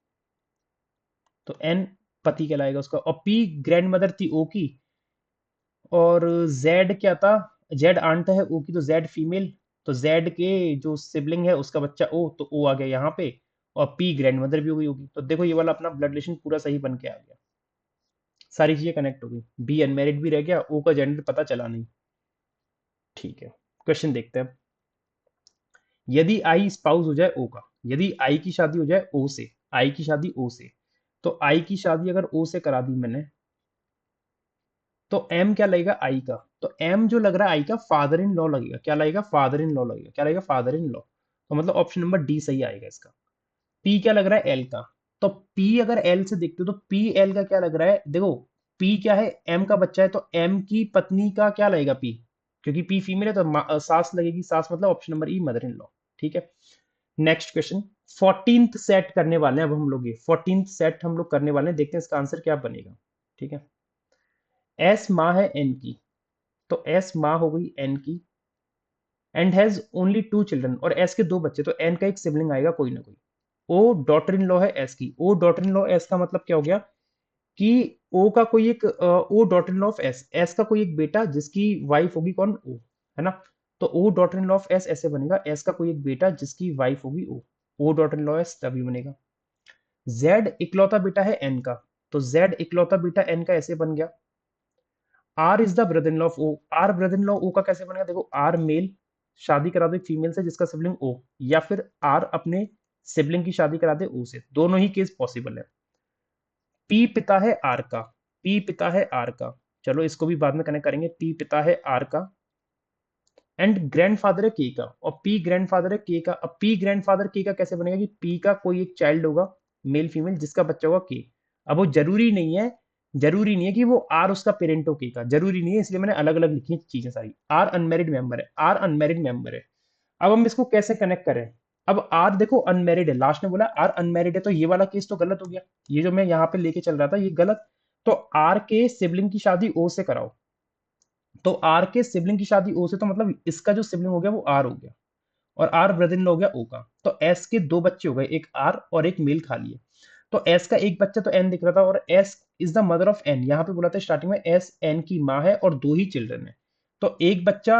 तो एन पति कहलाएगा उसका, और पी ग्रैंड मदर थी ओ की, और जेड क्या था, जेड आंट है ओ की, तो जेड फीमेल। तो जेड के जो सिबलिंग है उसका बच्चा ओ, तो ओ आ गया यहाँ पे। और पी ग्रैंड मदर भी हो गई होगी, तो देखो ये वाला अपना ब्लड रिलेशन पूरा सही बन के आ गया, सारी चीजें कनेक्ट हो गई। बी अनमेरिड भी रह गया, ओ का जेंडर पता चला नहीं। ठीक है, क्वेश्चन देखते हैं। यदि आई स्पाउस हो जाए ओ का, यदि आई की शादी हो जाए ओ से, आई की शादी ओ से, तो आई की शादी अगर ओ से करा दी मैंने, तो एम क्या लगेगा आई का, तो एम जो लग रहा है आई का फादर इन लॉ लगेगा, क्या लगेगा, फादर इन लॉ लगेगा, क्या लगेगा, फादर इन लॉ। तो मतलब ऑप्शन नंबर डी सही आएगा इसका। पी क्या लग रहा है, एल का। तो पी अगर एल से देखते हो तो पी एल का क्या लग रहा है, देखो पी क्या है, एम का बच्चा है, तो एम की पत्नी का क्या लगेगा पी, क्योंकि पी फीमेल है तो सास लगेगी, सास मतलब option number E mother in law. ठीक है, नेक्स्ट क्वेश्चन। 14th सेट करने वाले हैं अब हम लोग, ये 14th सेट हम लोग करने वाले हैं, देखते हैं इसका आंसर क्या बनेगा। ठीक है, एस माँ है एन की, तो एस माँ हो गई एन की, and has only two children, और एस के दो बच्चे, तो एन का एक सिबलिंग आएगा कोई ना कोई। ओ डॉटर इन लॉ है एस की, ओ डॉटर इन लॉ एस का मतलब क्या हो गया कि ओ का कोई एक O daughter in law of S, S का कोई एक बेटा जिसकी वाइफ होगी कौन, ओ, है ना। तो O daughter in law of S ऐसे बनेगा, एस का कोई एक बेटा जिसकी वाइफ होगी ओ डॉटर इन लॉ एस तभी बनेगा। जेड इकलौता बेटा है एन का, तो जेड इकलौता बेटा एन का ऐसे बन गया। R is the brother in law of O, R brother in law O का कैसे बनेगा, देखो आर मेल, शादी करा दो एक फीमेल से जिसका सिबलिंग ओ, या फिर आर अपने सिबलिंग की शादी करा दे ओ से, दोनों ही केस पॉसिबल है। पी पिता है आर का, पी पिता है आर का, चलो इसको भी बाद में कनेक्ट करेंगे, पी पिता है आर का, एंड ग्रैंडफादर है के का, और पी ग्रैंडफादर है के का। अब पी ग्रैंडफादर के का कैसे बनेगा कि पी का कोई एक चाइल्ड होगा मेल फीमेल जिसका बच्चा होगा के। अब वो जरूरी नहीं है, जरूरी नहीं है कि वो आर उसका पेरेंट हो के का, जरूरी नहीं है, इसलिए मैंने अलग अलग लिखी है चीजें सारी। आर अनमेरिड मेंबर है, आर अनमेरिड मेंबर है। अब हम इसको कैसे कनेक्ट करें, अब आर देखो अनमेरिड है, लास्ट में बोला आर अनमेरिड है, तो ये वाला केस तो गलत हो गया, ये जो मैं यहाँ पे लेके चल रहा था ये गलत। तो आर के सिबलिंग की शादी ओ से कराओ, तो आर के सिबलिंग की शादी ओ से, तो मतलब इसका जो सिबलिंग हो गया वो आर हो गया, और आर ब्रदर इन लॉ हो गया ओ का। तो एस के दो बच्चे हो गए, एक आर और एक मेल खाली है। तो एस का एक बच्चा तो एन दिख रहा था, और S is the mother of N, यहाँ पे बोला था स्टार्टिंग में एस एन की माँ है और दो ही चिल्ड्रन है। तो एक बच्चा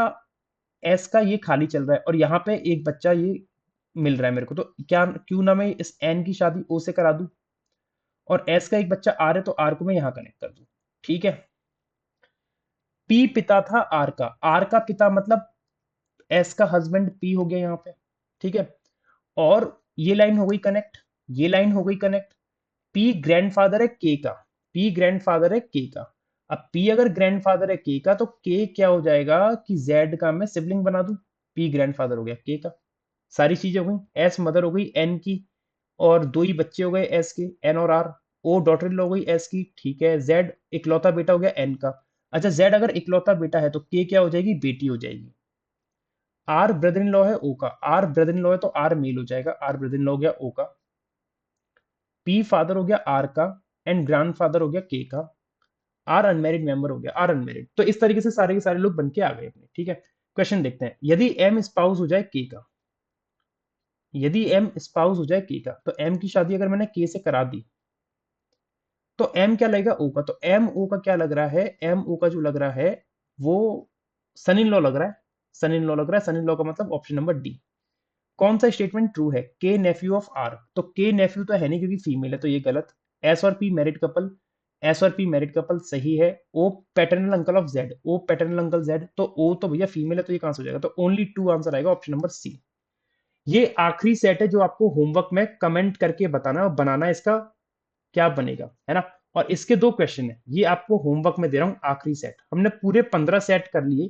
एस का ये खाली चल रहा है, और यहाँ पे एक बच्चा ये मिल रहा है मेरे को, तो क्या क्यों ना मैं इस एन की शादी ओ से करा दूं, और एस का एक बच्चा आर है तो आर को मैं यहाँ कनेक्ट कर दूं। ठीक है, पी पिता था आर का, आर का पिता मतलब एस का हस्बैंड पी हो गया यहाँ पे। ठीक है, और ये लाइन हो गई कनेक्ट, ये लाइन हो गई कनेक्ट। पी ग्रैंडफादर है के का, पी ग्रैंडफादर है के का। अब पी अगर ग्रैंडफादर है के का तो के क्या हो जाएगा कि जेड का मैं सिबलिंग बना दूं। पी ग्रैंडफादर हो गया के का, सारी चीजें हो गई। एस मदर हो गई एन की, और दो ही बच्चे हो गए एस के, एन और R. O daughter in law हो गई एस की, ठीक है। जेड इकलौता बेटा हो गया एन का। अच्छा, जेड अगर इकलौता बेटा है तो के क्या हो जाएगी, बेटी हो जाएगी। आर ब्रदर इन लॉ है ओ का, आर ब्रदर इन लॉ है तो आर मेल हो जाएगा, आर ब्रदर इन लॉ हो गया ओ का। पी फादर हो गया आर का, एंड ग्रैंड फादर हो गया के का। आर अनमेरिड मेंबर हो गया, आर अनमेरिड। तो इस तरीके से सारे के सारे लोग बन के आ गए अपने, ठीक है। क्वेश्चन देखते हैं, यदि एम स्पाउस हो जाए के का, यदि एम स्पाउस हो जाए के का, तो एम की शादी अगर मैंने के से करा दी तो एम क्या लगेगा ओ का। तो एम ओ का क्या लग रहा है, एम ओ का जो लग रहा है वो सन इन लॉ लग रहा है, सन इन लॉ लग रहा है। सन इन लॉ का मतलब ऑप्शन नंबर डी। कौन सा स्टेटमेंट ट्रू है, के नेफ्यू ऑफ आर। तो के नेफ्यू तो है नहीं क्योंकि फीमेल है, तो ये गलत। एस और पी मैरिड कपल, एस और पी मैरिड कपल सही है। O paternal uncle of Z, O paternal uncle Z, तो ओ तो भैया फीमेल है, तो ये कहां से हो जाएगा, तो ओनली टू आंसर आएगा, ऑप्शन नंबर सी। ये आखिरी सेट है जो आपको होमवर्क में कमेंट करके बताना है और बनाना है इसका क्या बनेगा, है ना। और इसके दो क्वेश्चन है, ये आपको होमवर्क में दे रहा हूं, आखिरी सेट। हमने पूरे 15 सेट कर लिए।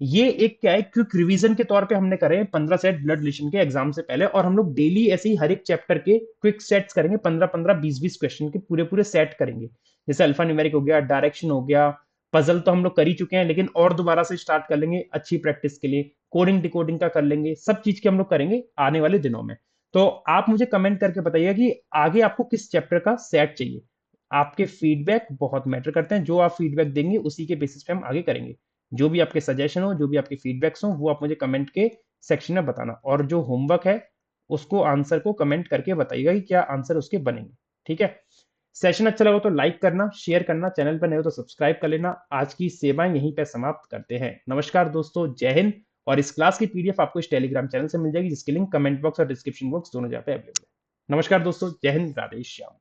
ये एक क्या है, क्विक रिवीजन के तौर पे हमने करे 15 सेट ब्लड रिलेशन के एग्जाम से पहले, और हम लोग डेली ऐसे ही हर एक चैप्टर के क्विक सेट्स करेंगे, 15-15 20-20 क्वेश्चन के पूरे पूरे सेट करेंगे। जैसे अल्फा न्यूमेरिक हो गया, डायरेक्शन हो गया, पजल तो हम लोग कर ही चुके हैं, लेकिन और दोबारा से स्टार्ट कर लेंगे अच्छी प्रैक्टिस के लिए। कोडिंग डिकोडिंग का कर लेंगे, सब चीज के हम लोग करेंगे आने वाले दिनों में। तो आप मुझे कमेंट करके बताइए कि आगे आपको किस चैप्टर का सेट चाहिए। आपके फीडबैक बहुत मैटर करते हैं, जो आप फीडबैक देंगे उसी के बेसिस पे हम आगे करेंगे। जो भी आपके सजेशन हो, जो भी आपके फीडबैक्स हो, वो आप मुझे कमेंट के सेक्शन में बताना। और जो होमवर्क है उसको आंसर को कमेंट करके बताइएगा कि क्या आंसर उसके बनेंगे, ठीक है। सेशन अच्छा लगा तो लाइक करना, शेयर करना, चैनल पर नए हो तो सब्सक्राइब कर लेना। आज की सेवाएं यहीं पे समाप्त करते हैं। नमस्कार दोस्तों, जय हिंद। और इस क्लास की पीडीएफ आपको इस टेलीग्राम चैनल से मिल जाएगी, जिसकी लिंक कमेंट बॉक्स और डिस्क्रिप्शन बॉक्स दोनों जगह पे अवेलेबल है। नमस्कार दोस्तों, जय हिंद, राधे श्याम।